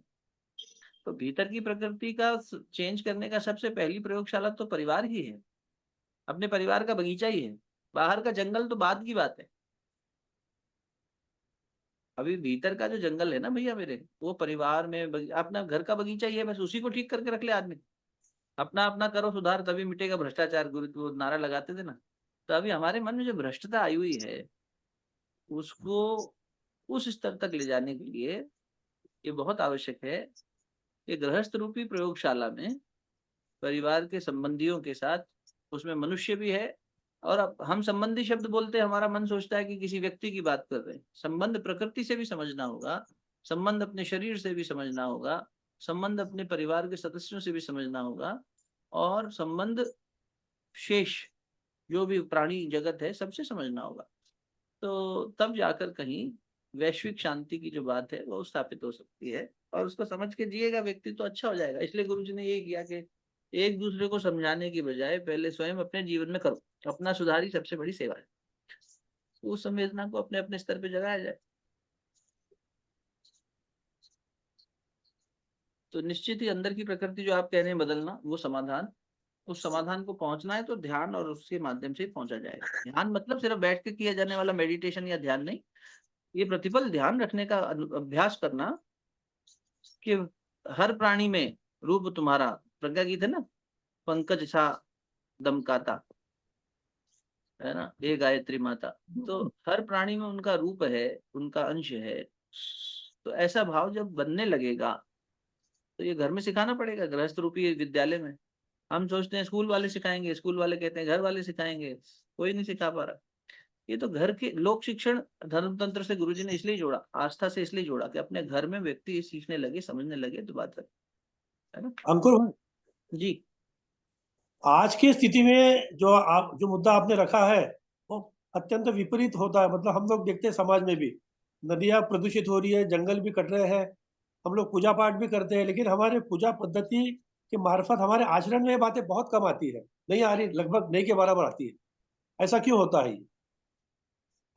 तो भीतर की प्रकृति का चेंज करने का सबसे पहली प्रयोगशाला तो परिवार ही है, अपने परिवार का बगीचा ही है। बाहर का जंगल तो बाद की बात है, अभी भीतर का जो जंगल है ना भैया मेरे, वो परिवार में अपना घर का बगीचा ही है, बस उसी को ठीक करके रख ले आदमी। अपना अपना करो सुधार, तभी मिटेगा भ्रष्टाचार, गुरु वो नारा लगाते थे ना। तो अभी हमारे मन में जो भ्रष्टता आई हुई है, उसको उस स्तर तक ले जाने के लिए ये बहुत आवश्यक है कि गृहस्थ रूपी प्रयोगशाला में परिवार के संबंधियों के साथ, उसमें मनुष्य भी है। और अब हम संबंधी शब्द बोलते हैं, हमारा मन सोचता है कि किसी व्यक्ति की बात कर रहे हैं। संबंध प्रकृति से भी समझना होगा, संबंध अपने शरीर से भी समझना होगा, संबंध अपने परिवार के सदस्यों से भी समझना होगा, और संबंध शेष जो भी प्राणी जगत है सबसे समझना होगा। तो तब जाकर कहीं वैश्विक शांति की जो बात है वो स्थापित हो सकती है, और उसको समझ के जिएगा व्यक्ति तो अच्छा हो जाएगा। इसलिए गुरु जी ने ये किया कि एक दूसरे को समझाने की बजाय पहले स्वयं अपने जीवन में करो, अपना सुधार ही सबसे बड़ी सेवा है। उस संवेदना को अपने अपने स्तर पे जगाया जाए, तो निश्चित ही अंदर की प्रकृति जो आप कह रहे हैं बदलना, वो समाधान, उस समाधान को पहुंचना है तो ध्यान और उसके माध्यम से पहुंचा जाएगा। ध्यान मतलब सिर्फ बैठ के किया जाने वाला मेडिटेशन या ध्यान नहीं, ये प्रतिपल ध्यान रखने का अभ्यास करना कि हर प्राणी में रूप तुम्हारा, प्रज्ञा गीत है ना, पंकज सा दमकाता, है ना, ये गायत्री माता। तो हर प्राणी में उनका रूप है, उनका अंश है। तो ऐसा भाव जब बनने लगेगा, तो ये घर में सिखाना पड़ेगा, गृहस्थ रूपी विद्यालय में। हम सोचते हैं स्कूल वाले सिखाएंगे, स्कूल वाले कहते हैं घर वाले सिखाएंगे, कोई नहीं सिखा पा रहा। ये तो घर के लोक शिक्षण धर्म तंत्र से गुरुजी ने इसलिए जोड़ा, आस्था से इसलिए जोड़ा कि अपने घर में व्यक्ति सीखने लगे, समझने लगे, तो बात है ना। अंकुर भाई, जी आज की स्थिति में जो मुद्दा आपने रखा है वो अत्यंत विपरीत होता है। मतलब हम लोग देखते हैं समाज में भी नदियां प्रदूषित हो रही है, जंगल भी कट रहे हैं, हम लोग पूजा पाठ भी करते हैं, लेकिन हमारे पूजा पद्धति के मार्फत हमारे आचरण में ये बातें बहुत कम आती है, नहीं आ रही, लगभग नहीं के बराबर आती है। ऐसा क्यों होता है?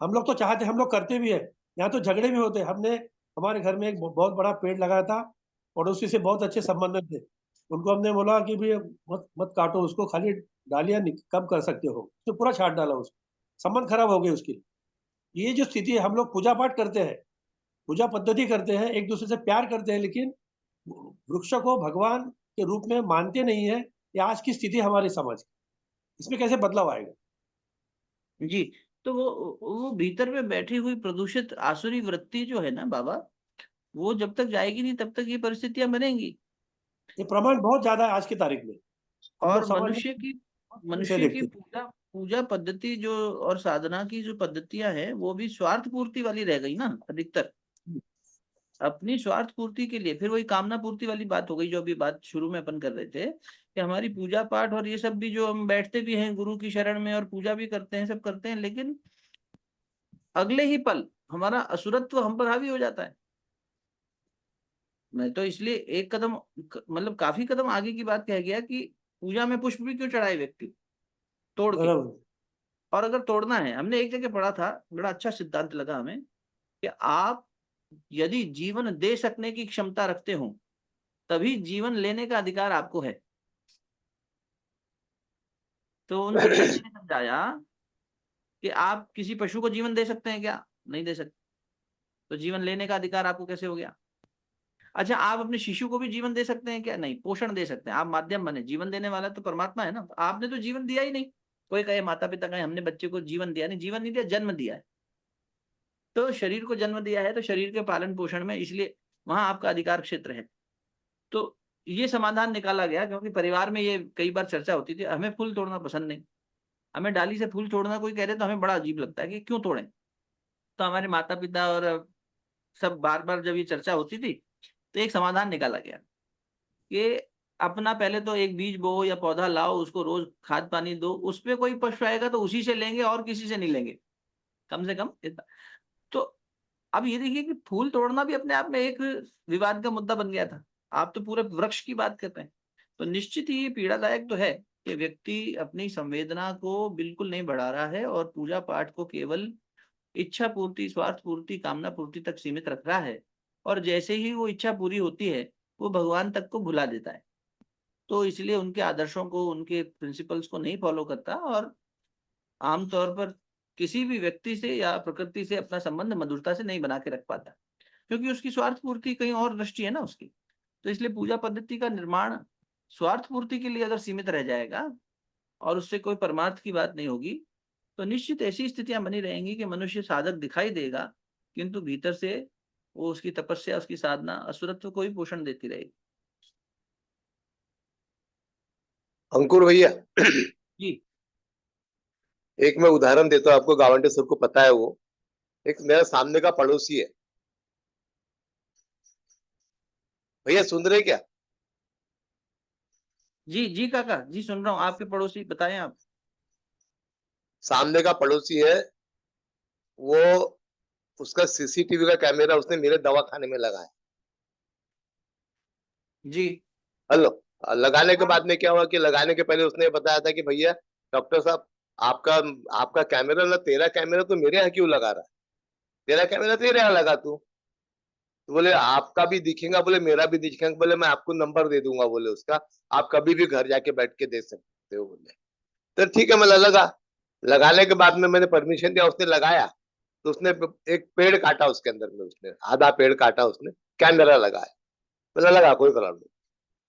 हम लोग तो चाहते, हम लोग करते भी है, यहाँ तो झगड़े भी होते हैं। हमने हमारे घर में एक बहुत बड़ा पेड़ लगाया था, पड़ोसी से बहुत अच्छे संबंध थे, उनको हमने बोला कि भाई मत मत काटो उसको, खाली डालियां कम कर सकते हो, तो पूरा छाट डाला उसको, संबंध खराब हो गए उसकी। ये जो स्थिति है, हम लोग पूजा पाठ करते हैं, पूजा पद्धति करते हैं, एक दूसरे से प्यार करते हैं, लेकिन वृक्ष को भगवान के रूप में मानते नहीं है। ये आज की स्थिति हमारे समाज की, इसमें कैसे बदलाव आएगा? जी। तो वो भीतर में बैठी हुई प्रदूषित आसुरी वृत्ति जो है ना बाबा, वो जब तक जाएगी नहीं तब तक ये परिस्थितियां बनेंगी। ये प्रमाण बहुत ज्यादा है आज की तारीख में, हम लोग और समाज में से मनुष्य की देखते हैं। पूजा पूजा पद्धति जो, और साधना की जो पद्धतियां हैं, वो भी स्वार्थ पूर्ति वाली रह गई ना अधिकतर, अपनी स्वार्थ पूर्ति के लिए। फिर वही कामना पूर्ति वाली बात हो गई, जो अभी बात शुरू में अपन कर रहे थे कि हमारी पूजा पाठ और ये सब भी, जो हम बैठते भी हैं गुरु की शरण में और पूजा भी करते हैं, सब करते हैं, लेकिन अगले ही पल हमारा असुरत्व हम पर हावी हो जाता है। मैं तो इसलिए एक कदम मतलब काफी कदम आगे की बात कह गया कि पूजा में पुष्प भी क्यों चढ़ाए व्यक्ति तोड़ के। बराबर। और अगर तोड़ना है, हमने एक जगह पढ़ा था, बड़ा अच्छा सिद्धांत लगा हमें, कि आप यदि जीवन दे सकने की क्षमता रखते हो, तभी जीवन लेने का अधिकार आपको है। तो उन सिद्धांत ने समझाया कि आप किसी पशु को जीवन दे सकते हैं क्या? नहीं दे सकते। तो जीवन लेने का अधिकार आपको कैसे हो गया? अच्छा, आप अपने शिशु को भी जीवन दे सकते हैं क्या? नहीं, पोषण दे सकते हैं। आप माध्यम बने, जीवन देने वाला तो परमात्मा है ना। तो आपने तो जीवन दिया ही नहीं। कोई कहे माता पिता कहे हमने बच्चे को जीवन दिया, नहीं जीवन नहीं दिया, जन्म दिया है। तो शरीर को जन्म दिया है तो शरीर के पालन पोषण में, इसलिए वहां आपका अधिकार क्षेत्र है। तो ये समाधान निकाला गया, क्योंकि परिवार में ये कई बार चर्चा होती थी, हमें फूल तोड़ना पसंद नहीं, हमें डाली से फूल तोड़ना कोई कह रहे तो हमें बड़ा अजीब लगता है कि क्यों तोड़ें। तो हमारे माता पिता और सब बार बार जब ये चर्चा होती थी तो एक समाधान निकाला गया कि अपना पहले तो एक बीज बो या पौधा लाओ, उसको रोज खाद पानी दो, उस पे कोई पुष्प आएगा तो उसी से लेंगे और किसी से नहीं लेंगे, कम से कम इतना। तो अब ये देखिए कि फूल तोड़ना भी अपने आप में एक विवाद का मुद्दा बन गया था। आप तो पूरे वृक्ष की बात करते हैं। तो निश्चित ही ये पीड़ादायक तो है कि व्यक्ति अपनी संवेदना को बिल्कुल नहीं बढ़ा रहा है और पूजा पाठ को केवल इच्छा पूर्ति, स्वार्थ पूर्ति, कामना पूर्ति तक सीमित रख रहा है। और जैसे ही वो इच्छा पूरी होती है, वो भगवान तक को भुला देता है। तो इसलिए उनके आदर्शों को, उनके प्रिंसिपल्स को नहीं फॉलो करता और आमतौर पर किसी भी व्यक्ति से या प्रकृति से अपना संबंध मधुरता से नहीं बना के रख पाता, क्योंकि उसकी स्वार्थ पूर्ति कहीं और दृष्टि है ना उसकी। तो इसलिए पूजा पद्धति का निर्माण स्वार्थ पूर्ति के लिए अगर सीमित रह जाएगा और उससे कोई परमार्थ की बात नहीं होगी, तो निश्चित ऐसी स्थितियां बनी रहेंगी कि मनुष्य साधक दिखाई देगा, किंतु भीतर से वो उसकी तपस्या, उसकी साधना असुरत्व को ही पोषण देती रहेगी। अंकुर भैया, जी एक मैं उदाहरण देता हूँ आपको, गावंडे सर को पता है वो। एक मेरा सामने का पड़ोसी है भैया, सुन रहे क्या? जी जी काका जी, सुन रहा हूँ। आपके पड़ोसी बताएं आप। सामने का पड़ोसी है वो, उसका सीसीटीवी का कैमरा उसने मेरे दवाखाने में लगाया। जी हेलो। लगाने के बाद में क्या हुआ कि लगाने के पहले उसने बताया था कि भैया डॉक्टर साहब, आपका आपका कैमरा ना, तेरा कैमरा तो मेरे यहाँ क्यों लगा रहा है? तेरा कैमरा तेरे यहाँ लगा तू। तो बोले आपका भी दिखेगा, बोले मेरा भी दिखेगा, बोले मैं आपको नंबर दे दूंगा, बोले उसका, आप कभी भी घर जाके बैठ के दे सकते हो बोले। तो ठीक है, मैं लगा। लगाने के बाद में मैंने परमिशन दिया, उसने लगाया। तो उसने एक पेड़ काटा उसके अंदर में, उसने आधा पेड़ काटा, उसने कैमरा लगाया। मतलब लगा, कोई प्रॉब्लम नहीं।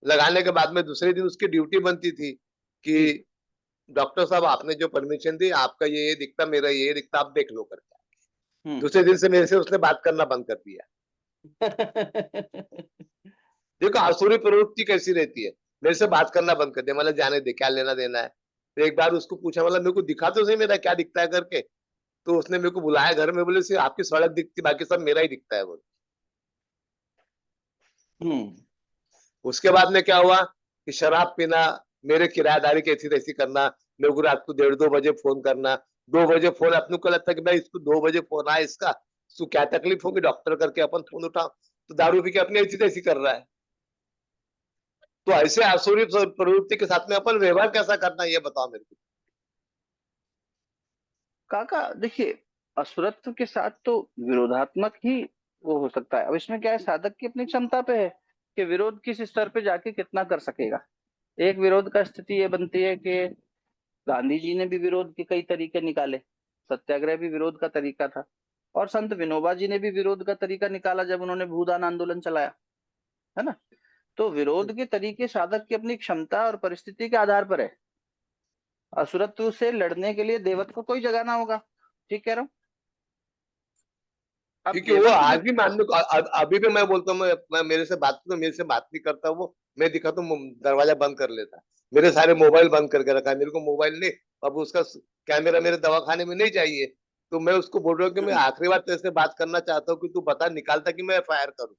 लगाने के बाद में दूसरे दिन उसकी ड्यूटी बनती थी कि डॉक्टर साहब आपने जो परमिशन दी, आपका ये दिखता, मेरा ये दिखता, आप देख लो करके। दूसरे दिन से मेरे से उसने बात करना बंद कर दिया। देखो आसुरी प्रवृत्ति कैसी रहती है, मेरे से बात करना बंद कर दिया, मतलब जाने दे, क्या लेना देना है। तो एक बार उसको पूछा, मतलब मेरे को दिखा तो सही मेरा क्या दिखता है करके। तो उसने मेरे को बुलाया घर में, बोले सिर्फ आपकी सड़क दिखती, बाकी सब मेरा ही दिखता है बोले। उसके बाद में क्या हुआ कि शराब पीना, मेरे किराएदारी की ऐसी तैसी करना, मेरे को रात को 1:30-2 बजे फोन करना। 2 बजे फोन, अपने को लगता है कि भाई इसको 2 बजे फोन आया, इसको क्या तकलीफ होगी, डॉक्टर करके अपन फोन उठाओ। तो दारू पी के अपनी ऐसी तैसी कर रहा है। तो ऐसे आसुरी प्रवृत्ति के साथ में अपन व्यवहार कैसा करना, ये बताओ मेरे को। काका देखिए, असुरत्व के साथ तो विरोधात्मक ही वो हो सकता है। अब इसमें क्या है, साधक की अपनी क्षमता पे है कि विरोध किस स्तर पे जाके कितना कर सकेगा। एक विरोध का स्थिति ये बनती है कि गांधी जी ने भी विरोध के कई तरीके निकाले, सत्याग्रह भी विरोध का तरीका था, और संत विनोबा जी ने भी विरोध का तरीका निकाला जब उन्होंने भूदान आंदोलन चलाया, है ना। तो विरोध के तरीके साधक की अपनी क्षमता और परिस्थिति के आधार पर है। असुरत्व से लड़ने के लिए देवत्व को कोई जगाना होगा, ठीक कह रहा हूँ। अब क्योंकि वो आज भी मानने को, अभी भी मैं बोलता हूँ, मैं मेरे से बात नहीं करता वो। मैं दिखा तो दरवाजा बंद कर लेता। मेरे सारे मोबाइल बंद करके रखा है, मेरे को मोबाइल नहीं, अब उसका कैमरा मेरे दवाखाने में नहीं चाहिए। तो मैं उसको बोल रहा हूँ कि मैं आखिरी बार तेरे से बात करना चाहता हूँ कि तू बता, निकालता कि मैं FIR करूँ।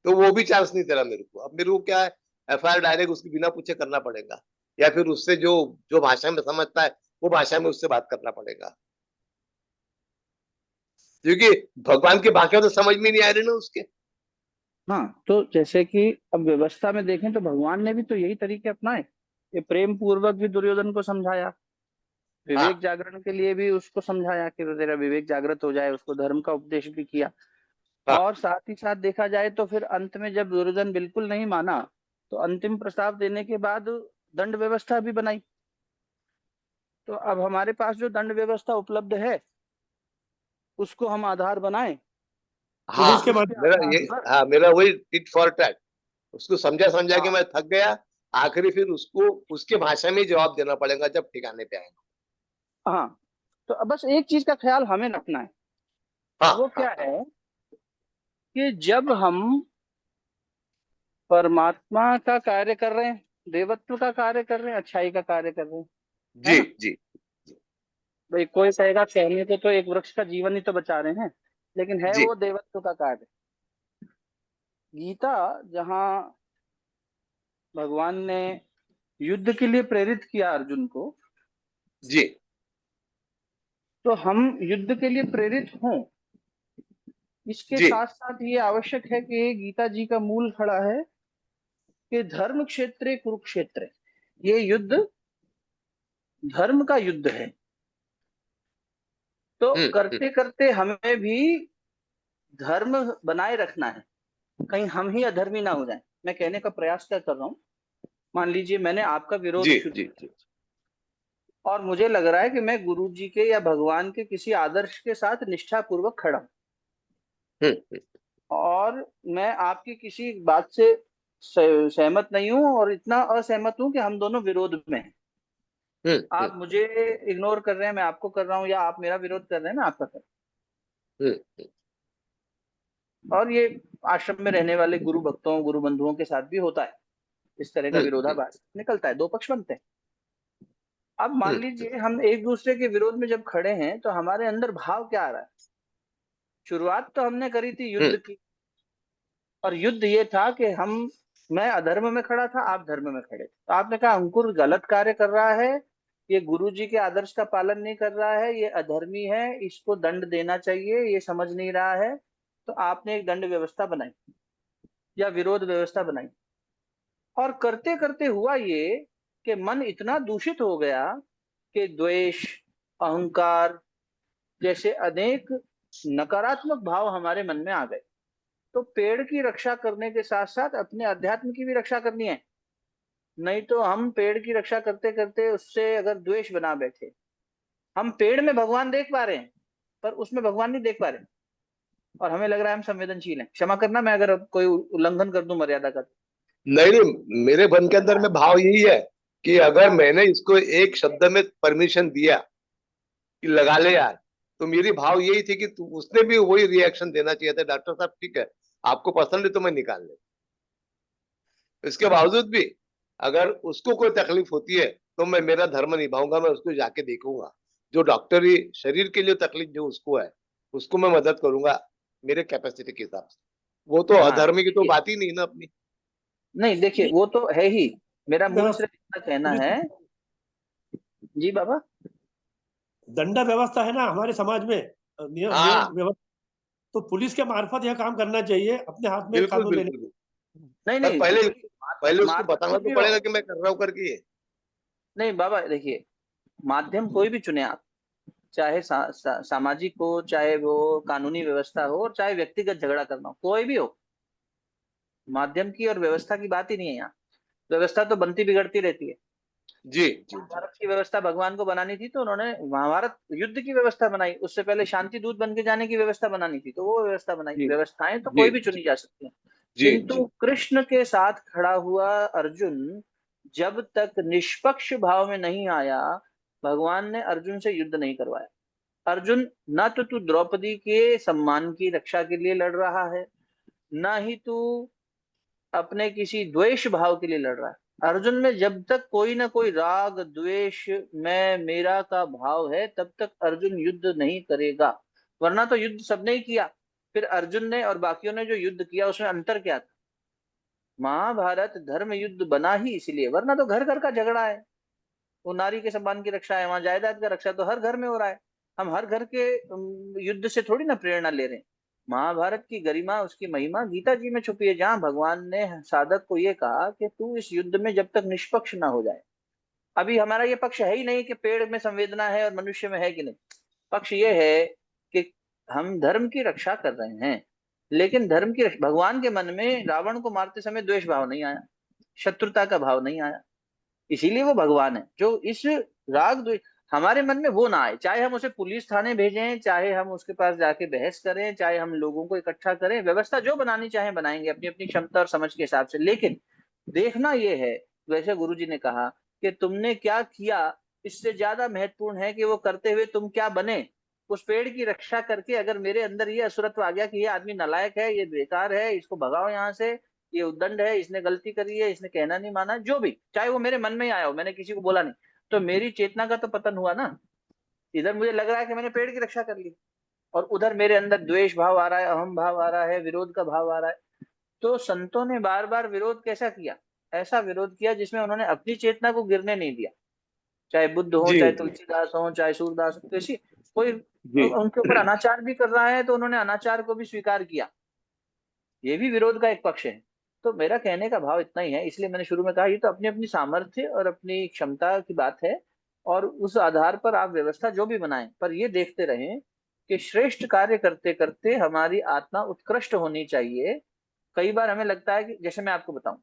तो वो भी चांस नहीं तेरा मेरे को। अब मेरे को क्या है, FIR डायरेक्ट उसकी बिना पूछे करना पड़ेगा, या फिर उससे जो जो भाषा में समझता है वो भाषा में उससे बात करना पड़ेगा, क्योंकि भगवान की भाषा तो समझ में नहीं आ रही ना उसके। हाँ, तो जैसे कि अब व्यवस्था में देखें तो भगवान ने भी तो यही तरीके अपनाए। ये प्रेम पूर्वक भी दुर्योधन को समझाया, विवेक हाँ जागरण के लिए भी उसको समझाया कि तेरा विवेक जागृत हो जाए, उसको धर्म का उपदेश भी किया। हाँ और साथ ही साथ देखा जाए तो फिर अंत में जब दुर्योधन बिल्कुल नहीं माना, तो अंतिम प्रस्ताव देने के बाद दंड व्यवस्था भी बनाई। तो अब हमारे पास जो दंड व्यवस्था उपलब्ध है उसको हम आधार बनाएं हाँ पुलिस के माध्यम मेरा ये, हाँ मेरा वही टिट फॉर टैट, उसको समझा समझा के हाँ मैं थक गया, आखिरी फिर उसको उसके भाषा में ही जवाब देना पड़ेगा जब ठिकाने पे आएगा। हाँ। तो अब बस एक चीज का ख्याल हमें रखना है, हाँ वो हाँ क्या है कि जब हम परमात्मा का कार्य कर रहे हैं, देवत्व का कार्य कर रहे हैं, अच्छाई का कार्य कर रहे हैं, है जी ना। जी भाई कोई कहेगा कहने को तो एक वृक्ष का जीवन ही तो बचा रहे हैं, लेकिन है जी वो देवत्व का कार्य। गीता जहाँ भगवान ने युद्ध के लिए प्रेरित किया अर्जुन को, जी तो हम युद्ध के लिए प्रेरित हों, इसके जी साथ साथ ये आवश्यक है कि गीता जी का मूल खड़ा है कि धर्म क्षेत्रे कुरुक्षेत्र, ये युद्ध धर्म का युद्ध है। तो हम्म। करते करते हमें भी धर्म बनाए रखना है, कहीं हम ही अधर्मी ना हो जाएं। मैं कहने का प्रयास क्या कर रहा हूँ, मान लीजिए मैंने आपका विरोध जी शुरू जी किया जी और मुझे लग रहा है कि मैं गुरु जी के या भगवान के किसी आदर्श के साथ निष्ठा पूर्वक खड़ा हूं, हम्म और मैं आपकी किसी बात से सहमत नहीं हूं और इतना असहमत हूं कि हम दोनों विरोध में हैं। हम्म आप मुझे इग्नोर कर रहे हैं, मैं आपको कर रहा हूं, या आप मेरा विरोध कर रहे हैं, मैं आपका कर हम्म रहा हूं। और ये आश्रम में रहने वाले गुरु भक्तों, गुरु बंधुओं के साथ भी होता है, इस तरह का हम्म विरोधाभास निकलता है, दो पक्ष बनते हैं। अब मान हम्म लीजिए हम एक दूसरे के विरोध में जब खड़े हैं तो हमारे अंदर भाव क्या आ रहा है। शुरुआत तो हमने करी थी युद्ध हम्म की, और युद्ध ये था कि मैं अधर्म में खड़ा था, आप धर्म में खड़े थे। तो आपने कहा अंकुर गलत कार्य कर रहा है, ये गुरु जी के आदर्श का पालन नहीं कर रहा है, ये अधर्मी है, इसको दंड देना चाहिए, ये समझ नहीं रहा है। तो आपने एक दंड व्यवस्था बनाई या विरोध व्यवस्था बनाई, और करते करते हुआ ये कि मन इतना दूषित हो गया कि द्वेष, अहंकार जैसे अनेक नकारात्मक भाव हमारे मन में आ गए। तो पेड़ की रक्षा करने के साथ साथ अपने अध्यात्म की भी रक्षा करनी है, नहीं तो हम पेड़ की रक्षा करते करते उससे अगर द्वेष बना बैठे, हम पेड़ में भगवान देख पा रहे हैं पर उसमें भगवान नहीं देख पा रहे, और हमें लग रहा है हम संवेदनशील हैं। क्षमा करना मैं अगर कोई उल्लंघन कर दूं मर्यादा का। नहीं नहीं, मेरे मन के अंदर में भाव यही है कि अगर मैंने इसको एक शब्द में परमिशन दिया कि लगा ले यार, तो मेरी भाव यही थी कि उसने भी वही रिएक्शन देना चाहिए था, डॉक्टर साहब ठीक है आपको पसंद है तो मैं निकाल ले। इसके बावजूद भी अगर उसको कोई तकलीफ होती है तो मैं मेरा धर्म निभाऊंगा, मैं उसको जाके देखूंगा। जो डॉक्टरी शरीर के लिए तकलीफ जो उसको है उसको मैं मदद करूंगा मेरे कैपेसिटी के हिसाब से। वो तो हाँ अधर्मी की तो देखिए, बात ही नहीं ना अपनी। नहीं देखिए वो तो है ही, मेरा मूल व्यवस्था, सिर्फ इतना कहना पुलिस है। जी बाबा। दंडा व्यवस्था है ना हमारे समाज में, नियम नियम हाँ व्यवस्था, तो पुलिस के मार्फत यह काम करना चाहिए, अपने हाथ में बिल्कुल कानून लेने। बिल्कुल बिल्कुल। नहीं पर नहीं पहले पुलिस पहले उसको मार्फत बताना कुछ तो भी हो, पड़ेगा कि मैं कर रहा हूँ करके ये। नहीं बाबा देखिए, माध्यम कोई भी चुने आप, चाहे सामाजिक हो, चाहे वो कानूनी व्यवस्था हो, और चाहे व्यक्तिगत झगड़ा करना हो, कोई भी हो, माध्यम की और व्यवस्था की बात ही नहीं है यहाँ। व्यवस्था तो बनती बिगड़ती रहती है। जी जी जी महाभारत की व्यवस्था भगवान को बनानी थी तो उन्होंने महाभारत युद्ध की व्यवस्था बनाई, उससे पहले शांति दूत बन के जाने की व्यवस्था बनानी थी तो वो व्यवस्था बनाई। जी व्यवस्थाएं तो जी कोई भी चुनी जा सकती हैं, जी जी किंतु कृष्ण के साथ खड़ा हुआ अर्जुन जब तक निष्पक्ष भाव में नहीं आया, भगवान ने अर्जुन से युद्ध नहीं करवाया। अर्जुन, न तो तू द्रौपदी के सम्मान की रक्षा के लिए लड़ रहा है, न ही तू अपने किसी द्वेष भाव के लिए लड़ रहा है। अर्जुन में जब तक कोई ना कोई राग, द्वेष, मैं, मेरा का भाव है, तब तक अर्जुन युद्ध नहीं करेगा। वरना तो युद्ध सबने ही किया, फिर अर्जुन ने और बाकियों ने जो युद्ध किया उसमें अंतर क्या था। महाभारत धर्म युद्ध बना ही इसलिए, वरना तो घर घर का झगड़ा है। वो नारी के सम्मान की रक्षा है, वहां जायदाद का रक्षा तो हर घर में हो रहा है। हम हर घर के युद्ध से थोड़ी ना प्रेरणा ले रहे हैं। महाभारत की गरिमा, उसकी महिमा गीता जी में छुपी है, जहां भगवान ने साधक को ये कहा कि तू इस युद्ध में जब तक निष्पक्ष ना हो जाए। अभी हमारा ये पक्ष है ही नहीं कि पेड़ में संवेदना है और मनुष्य में है कि नहीं। पक्ष ये है कि हम धर्म की रक्षा कर रहे हैं, लेकिन भगवान के मन में रावण को मारते समय द्वेष भाव नहीं आया, शत्रुता का भाव नहीं आया। इसीलिए वो भगवान है। जो इस राग द्वेष, हमारे मन में वो ना आए, चाहे हम उसे पुलिस थाने भेजें, चाहे हम उसके पास जाके बहस करें, चाहे हम लोगों को इकट्ठा करें, व्यवस्था जो बनानी चाहे बनाएंगे अपनी अपनी क्षमता और समझ के हिसाब से। लेकिन देखना ये है, वैसे गुरुजी ने कहा कि तुमने क्या किया इससे ज्यादा महत्वपूर्ण है कि वो करते हुए तुम क्या बने। उस पेड़ की रक्षा करके अगर मेरे अंदर ये असुरत्व आ गया कि ये आदमी नालायक है, ये बेकार है, इसको भगाओ यहाँ से, ये उद्दंड है, इसने गलती करी है, इसने कहना नहीं माना, जो भी, चाहे वो मेरे मन में ही आया हो, मैंने किसी को बोला नहीं, तो मेरी चेतना का तो पतन हुआ ना। इधर मुझे लग रहा है कि मैंने पेड़ की रक्षा कर ली, और उधर मेरे अंदर द्वेष भाव आ रहा है, अहम भाव आ रहा है, विरोध का भाव आ रहा है। तो संतों ने बार बार विरोध कैसा किया? ऐसा विरोध किया जिसमें उन्होंने अपनी चेतना को गिरने नहीं दिया। चाहे बुद्ध हो, जी चाहे तुलसीदास हो, चाहे सूरदास हो, किसी कोई जी उनके ऊपर अनाचार भी कर रहा है तो उन्होंने अनाचार को भी स्वीकार किया। ये भी विरोध का एक पक्ष है। तो मेरा कहने का भाव इतना ही है, इसलिए मैंने शुरू में कहा ये तो अपनी अपनी सामर्थ्य और अपनी क्षमता की बात है, और उस आधार पर आप व्यवस्था जो भी बनाएं, पर ये देखते रहें कि श्रेष्ठ कार्य करते करते हमारी आत्मा उत्कृष्ट होनी चाहिए। कई बार हमें लगता है कि, जैसे मैं आपको बताऊं,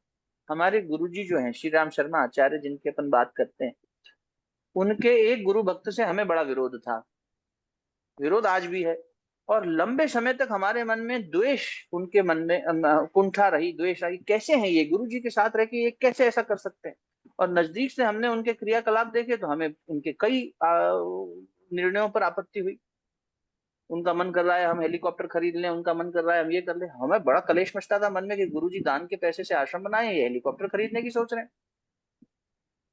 हमारे गुरुजी जो हैं श्री राम शर्मा आचार्य, जिनकी अपन बात करते हैं, उनके एक गुरु भक्त से हमें बड़ा विरोध था, विरोध आज भी है, और लंबे समय तक हमारे मन में द्वेष, उनके मन में कुंठा रही, द्वेष रही, कैसे हैं ये गुरु जी के साथ रह के ये कैसे ऐसा कर सकते हैं। और नजदीक से हमने उनके क्रियाकलाप देखे तो हमें उनके कई निर्णयों पर आपत्ति हुई। उनका मन कर रहा है हम हेलीकॉप्टर खरीद लें, उनका मन कर रहा है हम ये कर लें, हमें बड़ा कलेश मचता था मन में कि गुरु जी दान के पैसे से आश्रम बनाए, ये हेलीकॉप्टर खरीदने की सोच रहे हैं।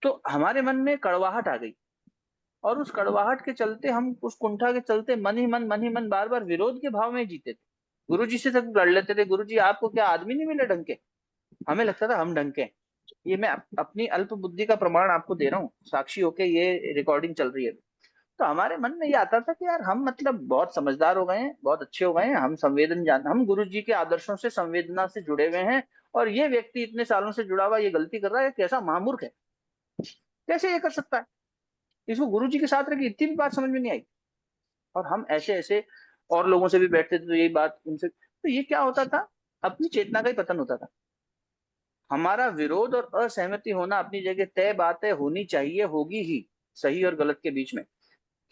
तो हमारे मन में कड़वाहट आ गई, और उस कड़वाहट के चलते, हम उस कुंठा के चलते मन ही मन बार बार विरोध के भाव में जीते थे। गुरु जी से तक लड़ लेते थे, गुरु जी आपको क्या आदमी नहीं मिले ढंग के? हमें लगता था हम ढंग के। ये मैं अपनी अल्प बुद्धि का प्रमाण आपको दे रहा हूँ, साक्षी होके ये रिकॉर्डिंग चल रही है। तो हमारे मन में ये आता था कि यार हम मतलब बहुत समझदार हो गए हैं, बहुत अच्छे हो गए हैं, हम गुरु जी के आदर्शों से, संवेदना से जुड़े हुए हैं, और ये व्यक्ति इतने सालों से जुड़ा हुआ ये गलती कर रहा है, कैसा महामूर्ख है, कैसे ये कर सकता है? इसको गुरु जी के साथ रह के इतनी भी बात समझ में नहीं आई। और हम ऐसे ऐसे और लोगों से भी बैठते थे तो यही बात उनसे, तो ये क्या होता था, अपनी चेतना का ही पतन होता था। हमारा विरोध और असहमति होना अपनी जगह तय बात है, होनी चाहिए, होगी ही, सही और गलत के बीच में,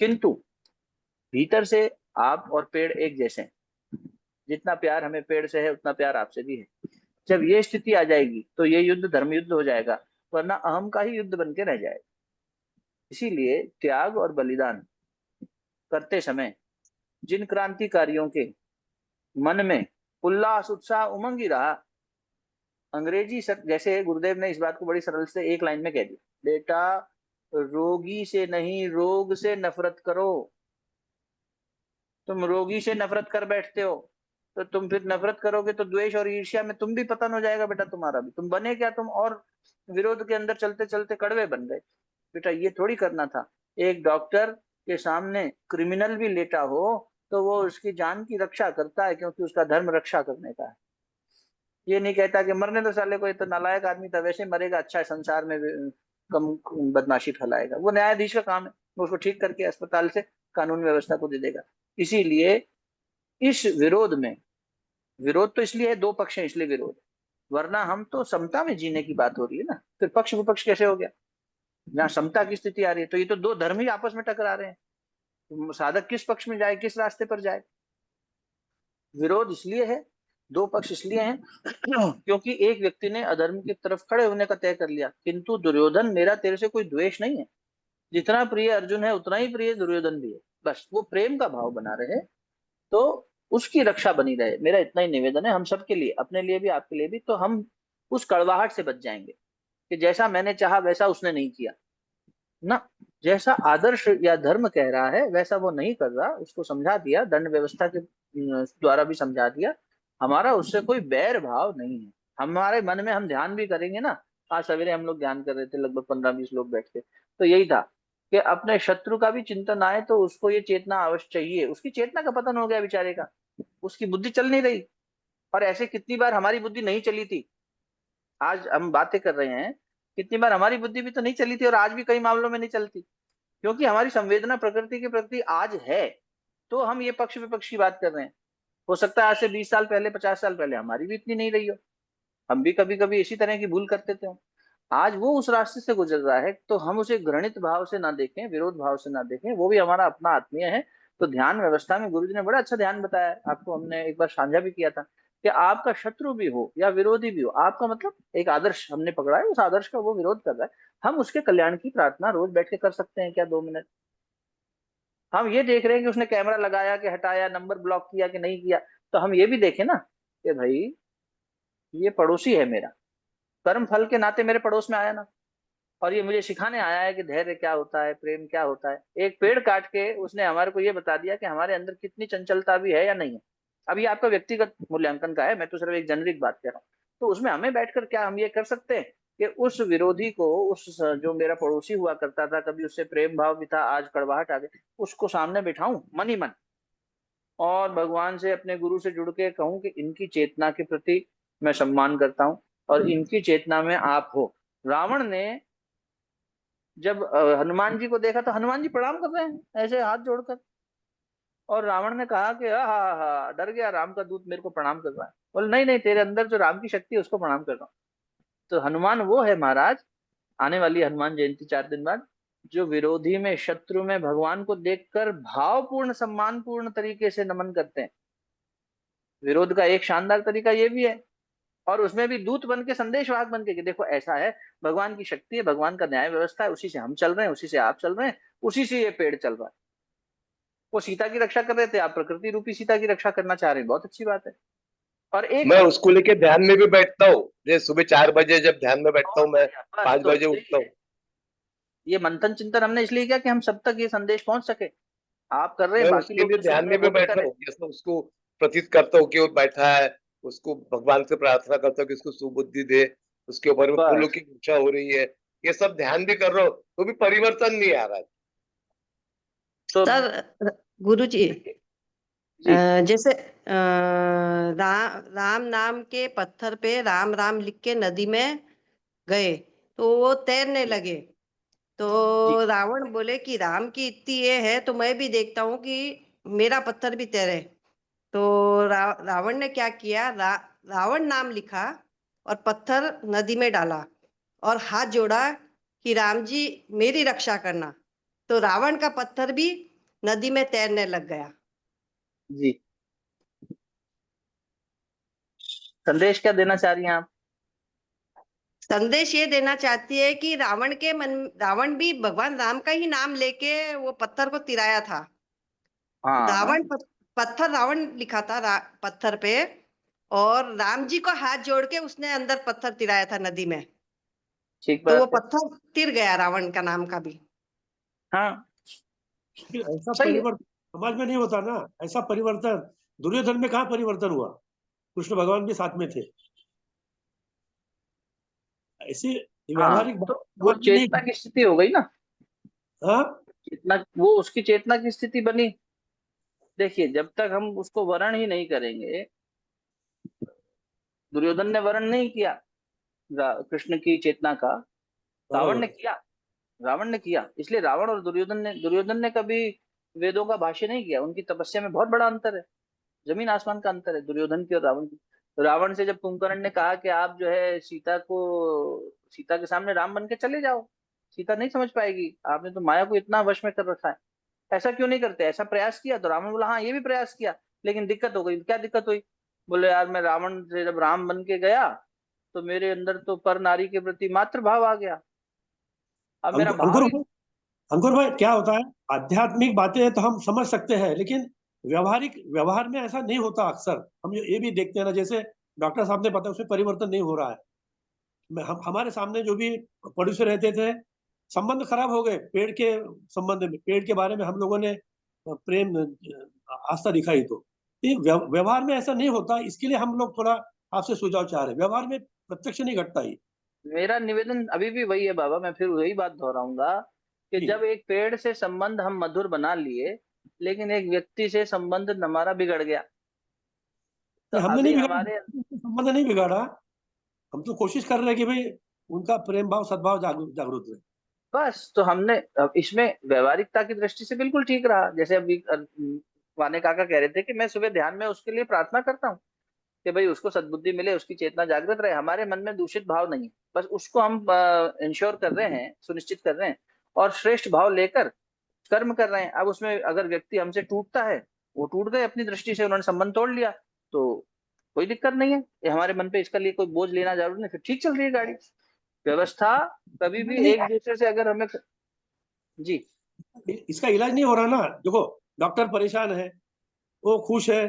किंतु भीतर से आप और पेड़ एक जैसे हैं। जितना प्यार हमें पेड़ से है उतना प्यार आपसे भी है। जब ये स्थिति आ जाएगी तो ये युद्ध धर्म युद्ध हो जाएगा, वरना अहम का ही युद्ध बन के रह जाएगा। इसीलिए त्याग और बलिदान करते समय जिन क्रांतिकारियों के मन में उल्लास, उत्साह, उमंग ही रहा, अंग्रेजी जैसे गुरुदेव ने इस बात को बड़ी सरल से एक लाइन में कह दिया, बेटा रोगी से नहीं रोग से नफरत करो। तुम रोगी से नफरत कर बैठते हो तो तुम फिर नफरत करोगे तो द्वेष और ईर्ष्या में तुम भी पतन हो जाएगा बेटा, तुम्हारा भी। तुम बने क्या, तुम और विरोध के अंदर चलते चलते कड़वे बन गए। बेटा ये थोड़ी करना था। एक डॉक्टर के सामने क्रिमिनल भी लेटा हो तो वो उसकी जान की रक्षा करता है, क्योंकि उसका धर्म रक्षा करने का है। ये नहीं कहता कि मरने दो साले को, ये तो नालायक आदमी था, वैसे मरेगा, अच्छा है, संसार में कम बदमाशी फैलाएगा। वो न्यायाधीश का काम है, वो उसको ठीक करके अस्पताल से कानून व्यवस्था को दे देगा। इसीलिए इस विरोध में, विरोध तो इसलिए है, दो पक्ष हैं इसलिए विरोध, वरना हम तो समता में जीने की बात हो रही है ना, फिर पक्ष विपक्ष कैसे हो गया? जहाँ समता की स्थिति आ रही है तो ये तो दो धर्म ही आपस में टकरा रहे हैं, तो साधक किस पक्ष में जाए, किस रास्ते पर जाए? विरोध इसलिए है, दो पक्ष इसलिए हैं क्योंकि एक व्यक्ति ने अधर्म की तरफ खड़े होने का तय कर लिया। किंतु दुर्योधन, मेरा तेरे से कोई द्वेष नहीं है, जितना प्रिय अर्जुन है उतना ही प्रिय दुर्योधन भी है, बस वो प्रेम का भाव बना रहे तो उसकी रक्षा बनी रहे। मेरा इतना ही निवेदन है हम सबके लिए, अपने लिए भी आपके लिए भी, तो हम उस कड़वाहट से बच जाएंगे कि जैसा मैंने चाहा वैसा उसने नहीं किया ना, जैसा आदर्श या धर्म कह रहा है वैसा वो नहीं कर रहा, उसको समझा दिया, दंड व्यवस्था के द्वारा भी समझा दिया, हमारा उससे कोई बैर भाव नहीं है। हमारे मन में हम ध्यान भी करेंगे ना, आज सवेरे हम लोग ध्यान कर रहे थे, लगभग 15-20 लोग बैठ के, तो यही था कि अपने शत्रु का भी चिंतन आए तो उसको ये चेतना अवश्य चाहिए। उसकी चेतना का पतन हो गया बेचारे का, उसकी बुद्धि चल नहीं रही, और ऐसे कितनी बार हमारी बुद्धि नहीं चली थी। आज हम बातें कर रहे हैं, कितनी बार हमारी बुद्धि भी तो नहीं चली थी, और आज भी कई मामलों में नहीं चलती, क्योंकि हमारी संवेदना प्रकृति के प्रति आज है, तो हम ये पक्ष विपक्ष की बात कर रहे हैं। हो सकता है आज से 20 साल पहले, 50 साल पहले हमारी भी इतनी नहीं रही हो, हम भी कभी कभी इसी तरह की भूल करते थे। आज वो उस रास्ते से गुजर रहा है, तो हम उसे घृणित भाव से ना देखें, विरोध भाव से ना देखें, वो भी हमारा अपना आत्मीय है। तो ध्यान व्यवस्था में गुरु जी ने बड़ा अच्छा ध्यान बताया है, आपको हमने एक बार साझा भी किया था कि आपका शत्रु भी हो या विरोधी भी हो, आपका मतलब एक आदर्श हमने पकड़ा है, उस आदर्श का वो विरोध कर रहा है, हम उसके कल्याण की प्रार्थना रोज बैठ के कर सकते हैं क्या 2 मिनट? हम ये देख रहे हैं कि उसने कैमरा लगाया कि हटाया, नंबर ब्लॉक किया कि नहीं किया, तो हम ये भी देखें ना कि भाई ये पड़ोसी है मेरा, कर्म फल के नाते मेरे पड़ोस में आया ना, और ये मुझे सिखाने आया है कि धैर्य क्या होता है, प्रेम क्या होता है। एक पेड़ काट के उसने हमारे को ये बता दिया कि हमारे अंदर कितनी चंचलता भी है या नहीं है। अब ये आपका व्यक्तिगत मूल्यांकन का है, मैं तो सिर्फ एक जेनरिक बात कर रहा हूँ। तो उसमें हमें बैठकर क्या हम ये कर सकते हैं कि उस विरोधी को, उस जो मेरा पड़ोसी हुआ करता था, कभी उससे प्रेम भाव भी था, आज कड़वाहट आ गई, उसको सामने बिठाऊं मन ही मन, और भगवान से, अपने गुरु से जुड़ के कहूं कि इनकी चेतना के प्रति मैं सम्मान करता हूं और इनकी चेतना में आप हो। रावण ने जब हनुमान जी को देखा तो हनुमान जी प्रणाम कर रहे हैं ऐसे हाथ जोड़कर, और रावण ने कहा कि हा हा हा, डर गया, राम का दूत मेरे को प्रणाम कर रहा है। बोले नहीं नहीं, तेरे अंदर जो राम की शक्ति है उसको प्रणाम कर रहा हूँ। तो हनुमान वो है महाराज, आने वाली है हनुमान जयंती 4 दिन बाद, जो विरोधी में, शत्रु में भगवान को देखकर भावपूर्ण, सम्मानपूर्ण तरीके से नमन करते हैं। विरोध का एक शानदार तरीका ये भी है, और उसमें भी दूत बन के, संदेशवाहक बन के कि देखो ऐसा है, भगवान की शक्ति है, भगवान का न्याय व्यवस्था है, उसी से हम चल रहे हैं, उसी से आप चल रहे हैं, उसी से ये पेड़ चल रहा है। वो सीता की रक्षा कर रहे थे, आप प्रकृति रूपी सीता की रक्षा करना चाह रहे हैं, बहुत अच्छी बात है। और एक मैं उसको लेके ध्यान में भी बैठता हूँ, जैसे सुबह 4 बजे जब ध्यान में बैठता हूँ, मैं बस 5 बजे तो उठता हूँ। ये मंथन चिंतन हमने इसलिए किया कि हम सब तक ये संदेश पहुंच सके। आप कर रहे हैं, मैं बाकी उसके लोग लिए जो सुन ध्यान रहे में हैं भी वो भी बैठ रहा करें। हूँ, जैसे उसको प्रतीत करता हूँ कि वो बैठा है, उसको भगवान से प्रार्थना करता हूँ कि उसको सुबुद्धि दे, उसके ऊपर में फूलों बस की वर्षा हो रही है, ये सब ध्यान भी कर रहा हूँ, तो भी परिवर्तन नहीं आ रहा है। तो सर, गुरुजी, जी जैसे राम नाम के पत्थर पे राम राम लिख के नदी में गए तो वो तैरने लगे, तो जी रावण बोले कि राम की इतनी ये है तो मैं भी देखता हूँ कि मेरा पत्थर भी तैरे। तो रावण ने क्या किया, रावण नाम लिखा और पत्थर नदी में डाला और हाथ जोड़ा कि राम जी मेरी रक्षा करना, तो रावण का पत्थर भी नदी में तैरने लग गया। जी, संदेश क्या देना चाह रही हैं आप? संदेश ये देना चाहती है कि रावण भी भगवान राम का ही नाम लेके वो पत्थर को तिराया था। हाँ हाँ, पत्थर रावण लिखा था पत्थर पे, और राम जी को हाथ जोड़ के उसने अंदर पत्थर तिराया था नदी में, ठीक तो वो बात है। पत्थर तिर गया रावण का नाम का भी। हाँ फिर ऐसा सही है। परिवर्तन समाज में नहीं होता ना, ऐसा परिवर्तन दुर्योधन में कहाँ परिवर्तन हुआ, कृष्ण भगवान भी साथ में थे। ऐसी हाँ व्यावहारिक बात तो वो समाज में नहीं। चेतना की स्थिति हो गई ना, हाँ, चेतना, वो उसकी चेतना की स्थिति बनी। देखिए जब तक हम उसको वर्ण ही नहीं करेंगे, दुर्योधन ने वर्ण नहीं किया कृष्ण की चेतना का, रावण ने हाँ, किया। रावण ने किया, इसलिए रावण और दुर्योधन ने कभी वेदों का भाष्य नहीं किया। उनकी तपस्या में बहुत बड़ा अंतर है, जमीन आसमान का अंतर है दुर्योधन की और रावण की। रावण से जब कुंभकर्ण ने कहा कि आप जो है सीता के सामने राम बन के चले जाओ, सीता नहीं समझ पाएगी, आपने तो माया को इतना वश में कर रखा है, ऐसा क्यों नहीं करते, ऐसा प्रयास किया। तो रावण बोला हाँ ये भी प्रयास किया, लेकिन दिक्कत हो गई। क्या दिक्कत हुई? बोले यार मैं रावण से जब राम बन के गया तो मेरे अंदर तो पर नारी के प्रति मातृ भाव आ गया, अब मेरा भाव अंकुर ही। भाई, अंकुर भाई क्या होता है, आध्यात्मिक बातें तो हम समझ सकते हैं, लेकिन व्यवहारिक व्यवहार में ऐसा नहीं होता। अक्सर हम ये भी देखते हैं ना, जैसे डॉक्टर साहब ने बताया उसमें परिवर्तन नहीं हो रहा है। हम हमारे सामने जो भी पड़ोसी रहते थे, संबंध खराब हो गए पेड़ के संबंध में, पेड़ के बारे में हम लोगों ने प्रेम आस्था दिखाई, तो ये व्यवहार में ऐसा नहीं होता। इसके लिए हम लोग थोड़ा आपसे सुझाव चाह रहे हैं, व्यवहार में प्रत्यक्ष नहीं घटता ये। मेरा निवेदन अभी भी वही है बाबा, मैं फिर वही बात दोहराऊंगा कि जी, जब एक पेड़ से संबंध हम मधुर बना लिए, लेकिन एक व्यक्ति से संबंध हमारा बिगड़ गया, तो नहीं, हमने अभी नहीं बिगाड़ा, हमारे, संबंध नहीं बिगाड़ा। हम तो कोशिश कर रहे हैं कि भाई उनका प्रेम भाव सद्भाव जागरूक रहे। बस तो हमने अब इसमें व्यवहारिकता की दृष्टि से बिल्कुल ठीक रहा। जैसे अभी वाने काका कह रहे थे कि मैं सुबह ध्यान में उसके लिए प्रार्थना करता हूँ, कि भाई उसको सद्बुद्धि मिले, उसकी चेतना जागृत रहे, हमारे मन में दूषित भाव नहीं, बस उसको हम इंश्योर कर रहे हैं, सुनिश्चित कर रहे हैं, और श्रेष्ठ भाव लेकर कर्म कर रहे हैं। अब उसमें अगर व्यक्ति हमसे टूटता है, वो टूट गए अपनी दृष्टि से, उन्होंने संबंध तोड़ लिया, तो कोई दिक्कत नहीं है, ये हमारे मन पे इसका लिए कोई बोझ लेना जरूरी नहीं, फिर ठीक चल रही है गाड़ी। व्यवस्था कभी भी नहीं, एक दूसरे से अगर हमें, जी इसका इलाज नहीं हो रहा ना। देखो, डॉक्टर परेशान है, वो खुश है,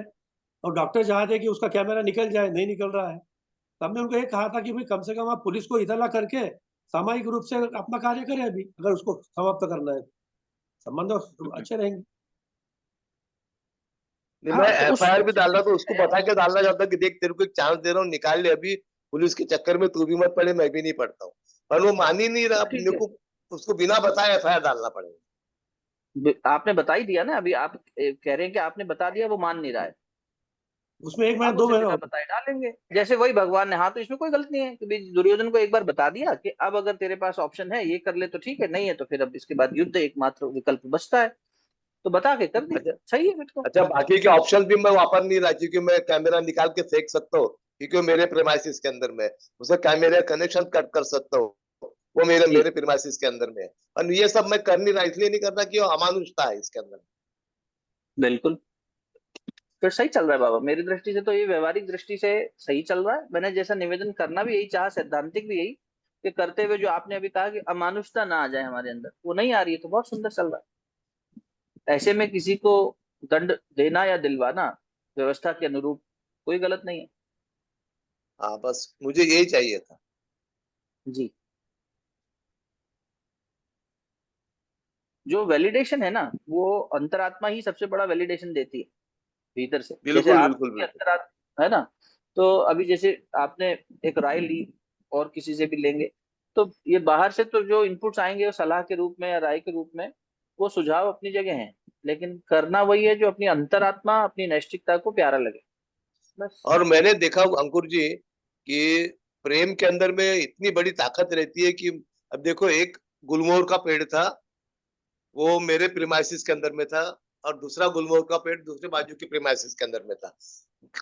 और डॉक्टर चाहते हैं कि उसका कैमरा निकल जाए, नहीं निकल रहा है। तो हमने उनको ये कहा था कि भाई कम से कम आप पुलिस को इतला करके सामूहिक रूप से अपना कार्य करें, अभी अगर उसको समाप्त करना है, संबंध अच्छे रहेंगे। नहीं, हाँ, मैं तो उस एफआईआर भी डाल रहा था, उसको बता के डालना चाहता कि देख तेरे को एक चांस दे रहा हूँ, निकाल ले अभी, पुलिस के चक्कर में तू भी मत पड़े, मैं भी नहीं पड़ता हूँ। पर वो मान ही नहीं रहा, ठीक मेरे है, को उसको बिना बताए एफआईआर डालना पड़ेगा। आपने बता ही दिया ना, अभी आप कह रहे हैं कि आपने बता दिया, वो मान नहीं रहा है, उसमें 1 महीना आप 2 उसे महीना बिना बताए डालेंगे, जैसे वही भगवान ने, हाँ तो इसमें कोई गलत नहीं है कि भाई दुर्योधन को एक बार बता दिया कि अब अगर तेरे पास ऑप्शन है ये कर ले तो ठीक है, नहीं है तो फिर अब इसके बाद युद्ध एकमात्र विकल्प बचता है, तो बता के कर दी, अच्छा सही है फिर तो। अच्छा, बाकी के ऑप्शन भी मैं वापर नहीं रहा, क्योंकि मैं कैमरा निकाल के फेंक सकता हूँ, क्योंकि वो मेरे प्रेमाइसिस के अंदर में है। उसे कैमरा कनेक्शन कट कर सकता हूँ, वो मेरे जी मेरे प्रेमाइसिस के अंदर में है। और ये सब मैं कर नहीं रहा, इसलिए नहीं करता कि वो अमानुषता है इसके अंदर। बिल्कुल, फिर सही चल रहा है बाबा, मेरी दृष्टि से तो ये व्यवहारिक दृष्टि से सही चल रहा है। मैंने जैसा निवेदन करना भी यही चाहा, सैद्धांतिक भी यही, कि करते हुए जो आपने अभी कहा कि अमानुषता ना आ जाए हमारे अंदर, वो नहीं आ रही है, तो बहुत सुंदर चल रहा है। ऐसे में किसी को दंड देना या दिलवाना व्यवस्था के अनुरूप कोई गलत नहीं है। हाँ, बस मुझे यही चाहिए था। जी, जो वैलिडेशन है ना, वो अंतरात्मा ही सबसे बड़ा वैलिडेशन देती है भीतर से, जैसे बिल्कुल बिल्कुल आपकी बिल्कुल। अंतरात्मा है ना। तो अभी जैसे आपने एक राय ली, और किसी से भी लेंगे, तो ये बाहर से तो जो इनपुट्स आएंगे वो सलाह के रूप में या राय के रूप में, वो सुझाव अपनी जगह हैं, लेकिन करना वही है जो अपनी अंतरात्मा, अपनी नैष्ठिकता को प्यारा लगे, बस। और मैंने देखा अंकुर जी कि प्रेम के अंदर में इतनी बड़ी ताकत रहती है कि अब देखो, एक गुलमोहर का पेड़ था, वो मेरे प्रीमाइसिस के अंदर में था, और दूसरा गुलमोहर का पेड़ दूसरे बाजू के प्रीमाइसिस के अंदर में था,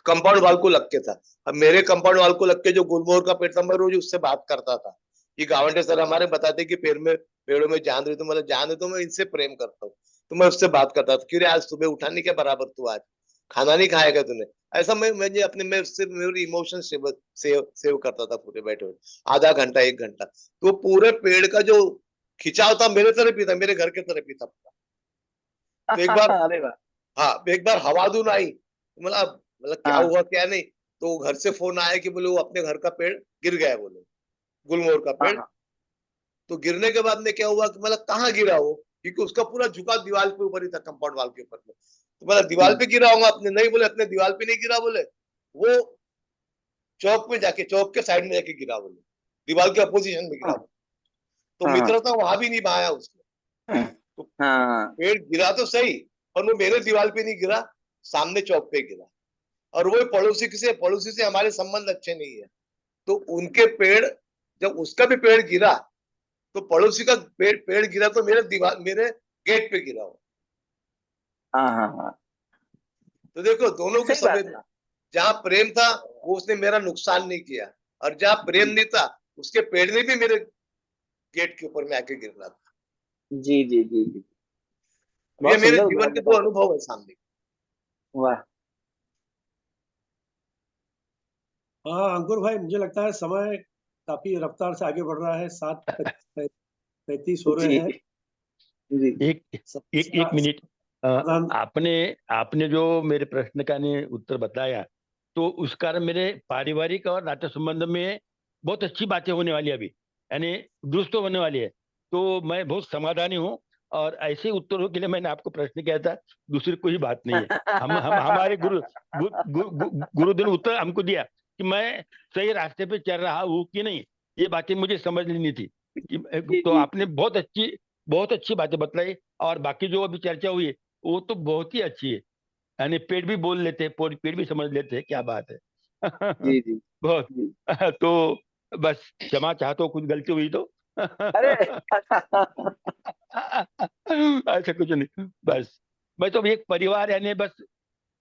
कंपाउंड वाल को लग के था। अब मेरे कंपाउंड वाल को लग के जो गुलमोहर का पेड़ था, मैं रोज उससे बात करता था कि गावंडे सर हमारे बताते कि पेड़ों में जान रही, तो मतलब जान है, तो मैं इनसे प्रेम करता हूँ। तो मैं उससे बात करता था, क्यों रे आज सुबह उठाने के बराबर तू आज खाना नहीं खाएगा तूने, ऐसा मैं उससे मेरे इमोशन सेव करता था पूरे बैठे हुए, आधा घंटा 1 घंटा। तो पूरे पेड़ का जो खिंचाव था मेरे तरफ ही था, मेरे घर के तरफ ही था। तो एक बार, अरे वाह, हाँ, एक बार हवादून आई, मतलब क्या हाँ हुआ क्या नहीं, तो घर से फोन आया कि बोले वो अपने घर का पेड़ गिर गया, बोले गुलमोहर का हाँ पेड़। हाँ तो गिरने के बाद में क्या हुआ कि मतलब कहाँ गिरा वो, क्योंकि उसका पूरा झुका दीवार के ऊपर ही था, कंपाउंड वाल के ऊपर में। तो मतलब दीवार पे गिरा होगा अपने, नहीं बोले अपने दीवार पे नहीं गिरा, बोले वो चौक में जाके, चौक के साइड में जाके गिरा, बोले दीवार के अपोजिशन में गिरा। हाँ तो हाँ मित्रता वहां भी निभाया उसने। तो हाँ पेड़ गिरा तो सही, पर वो मेरे दीवार पे नहीं गिरा, सामने चौक पे गिरा। और वो पड़ोसी से हमारे संबंध अच्छे नहीं है, तो उनके पेड़, जब उसका भी पेड़ गिरा, तो पड़ोसी का पेड़ गिरा तो मेरे गेट पे गिरा हो। हाँ हाँ हाँ, तो देखो दोनों की सही बात है। संवेदना, जहाँ प्रेम था वो उसने मेरा नुकसान नहीं किया, और जहाँ प्रेम नहीं था उसके पेड़ ने भी मेरे गेट के ऊपर में आके गिरना था। जी जी जी जी, ये बहुत मेरे सुंदर जीवन उदाहरण के बता दो रहे अनुभव है सामने। हो। वाह, हाँ अंकुर भाई, मुझे लगता है समय काफी रफ्तार से आगे बढ़ रहा है। 7:35 हो रहे जी हैं। जी एक एक एक मिनट। प्रधान, आपने आपने जो मेरे प्रश्न का ने उत्तर बताया, तो उस कारण मेरे पारिवारिक और नाते संबंध में बहुत अच्छी बातें होने वाली है अभी, यानी दुरुस्त होने वाली है। तो मैं बहुत समाधानी हूँ, और ऐसे उत्तरों के लिए मैंने आपको प्रश्न किया था, दूसरी कोई बात नहीं है। हम हमारे गुरुदेव ने उत्तर हमको दिया कि मैं सही रास्ते पे चल रहा हूँ कि नहीं, ये बातें मुझे समझ लेनी थी। जी तो जी, आपने बहुत अच्छी बातें बतलाई, और बाकी जो अभी चर्चा हुई है वो तो बहुत ही अच्छी है, यानी पेड़ भी बोल लेते हैं, पेड़ भी समझ लेते हैं, क्या बात है। जी जी बहुत। जी, तो बस क्षमा चाहता हूँ, कुछ गलती हुई तो। अरे ऐसा कुछ नहीं, बस मैं तो अभी एक परिवार, यानी बस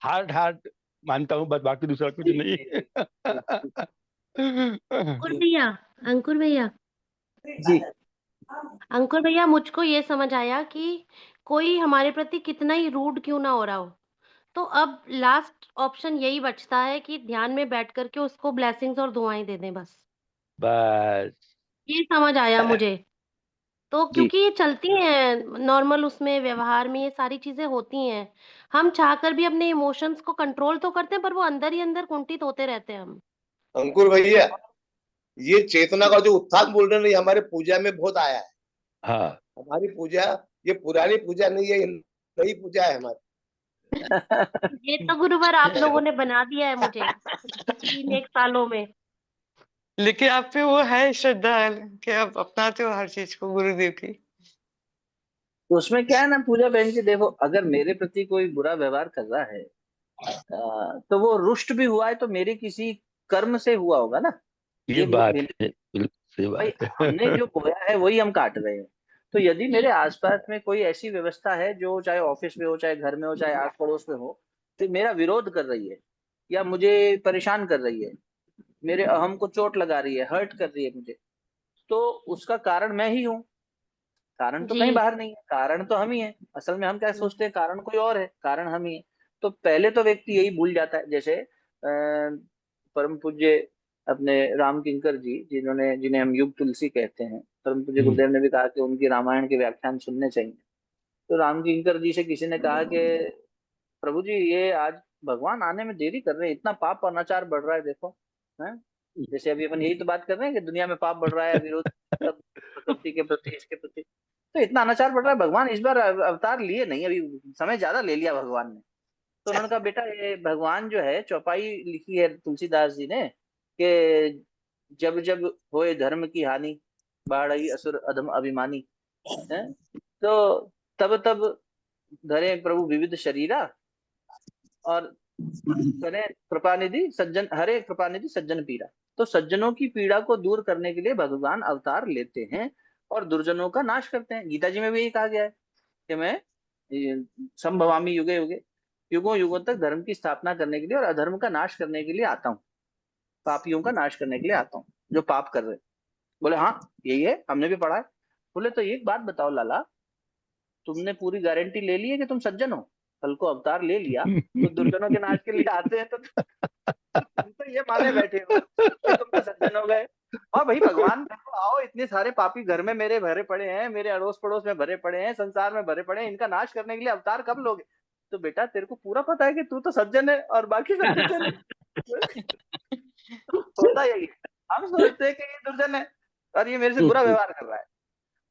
हार्ट हार्ट मानता हूँ, बस बाकी दूसरा कुछ नहीं। अंकुर भैया, अंकुर भैया, जी अंकुर भैया, मुझको ये समझ आया कि कोई हमारे प्रति कितना ही रूड क्यों ना हो रहा हो, तो अब लास्ट ऑप्शन यही बचता है कि ध्यान में बैठ कर के उसको ब्लेसिंग्स और दुआएं दे दें बस। बस ये समझ आया मुझे। तो जी क्योंकि ये चलती हैं नॉर्मल, उसमें व्यवहार में ये सारी चीजें होती हैं। हम चाहकर भी अपने इमोशंस को कंट्रोल तो करते हैं, पर वो अंदर ही अंदर कुंठित होते रहते हैं हम। अंकुर भैया, ये चेतना का जो उत्थान बोल रहे हैं ना, ये हमारे पूजा में बहुत आया है। हाँ, हमारी पूजा ये पुरानी पूजा नहीं है, ये नई पूजा है हमारी। ये तो गुरुवर आप लोगों ने बना दिया है मुझे 3-1 सालों में। लेकिन आप पे वो है श्रद्धा कि आप अपनाते हो हर चीज को गुरुदेव की। तो उसमें क्या है ना पूजा बहन जी, देखो अगर मेरे प्रति कोई बुरा व्यवहार कर रहा है तो वो रुष्ट भी हुआ है तो मेरे किसी कर्म से हुआ होगा ना। ये बात है, बिल्कुल सही भाई बात हमने है। जो बोया है वही हम काट रहे हैं। तो यदि मेरे आसपास में कोई ऐसी व्यवस्था है जो चाहे ऑफिस में हो, चाहे घर में हो, चाहे आस पड़ोस में हो, तो मेरा विरोध कर रही है या मुझे परेशान कर रही है, मेरे अहम को चोट लगा रही है, हर्ट कर रही है मुझे, तो उसका कारण मैं ही हूँ। कारण तो जी। कहीं बाहर नहीं है, कारण तो हम ही है। असल में हम क्या सोचते हैं, कारण कोई और है, कारण हम ही है। तो पहले तो व्यक्ति यही भूल जाता है। जैसे परम पूज्य अपने राम किंकर जी, जिन्हें हम युग तुलसी कहते हैं, परम पूज्य गुरुदेव ने भी कहा कि उनकी रामायण के व्याख्यान सुनने चाहिए। तो राम किंकर जी से किसी ने कहा कि प्रभु जी ये आज भगवान आने में देरी कर रहे हैं, इतना पाप अनाचार बढ़ रहा है, देखो है। जैसे अभी अपन यही तो बात कर रहे हैं कि दुनिया में पाप बढ़ रहा है, विरोध सब प्रकृति के प्रति, इसके प्रति, तो इतना अनाचार बढ़ रहा है। भगवान इस बार अवतार लिए नहीं, अभी समय ज्यादा ले लिया भगवान ने। तो उन्होंने कहा बेटा ये भगवान जो है, चौपाई लिखी है तुलसीदास जी ने कि जब जब होए धर्म की हानि, बाढ़ आई असुर अधम अभिमानी, है। तो तब तब धरे प्रभु विविध शरीरा, और करे कृपानिधि सज्जन, हरे कृपानिधि सज्जन पीड़ा। तो सज्जनों की पीड़ा को दूर करने के लिए भगवान अवतार लेते हैं और दुर्जनों का नाश करते हैं। गीता जी में भी यही कहा गया है कि मैं संभवामी युगे युगे, युगों युगों तक धर्म की स्थापना करने के लिए और अधर्म का नाश करने के लिए आता हूँ, पापियों का नाश करने के लिए आता हूँ जो पाप कर रहे हैं। बोले हाँ यही है, हमने भी पढ़ा है। बोले तो एक बात बताओ लाला, तुमने पूरी गारंटी ले ली है कि तुम सज्जन हो, कल को अवतार ले लिया तो दुर्जनों के नाश के लिए आते हैं, तो तुम तो ये माने बैठे हो कि तुम तो सज्जन हो गए। हाँ भाई भगवान देखो, आओ इतने सारे पापी घर में मेरे भरे पड़े हैं, मेरे अड़ोस पड़ोस में भरे पड़े हैं, संसार में भरे पड़े हैं, इनका नाश करने के लिए अवतार कब लोगे? तो बेटा तेरे को पूरा पता है कि तू तो सज्जन है और बाकी सब दुर्जन है। होता यही है, हम सोचते हैं कि ये दुर्जन है और ये मेरे से बुरा व्यवहार कर रहा है,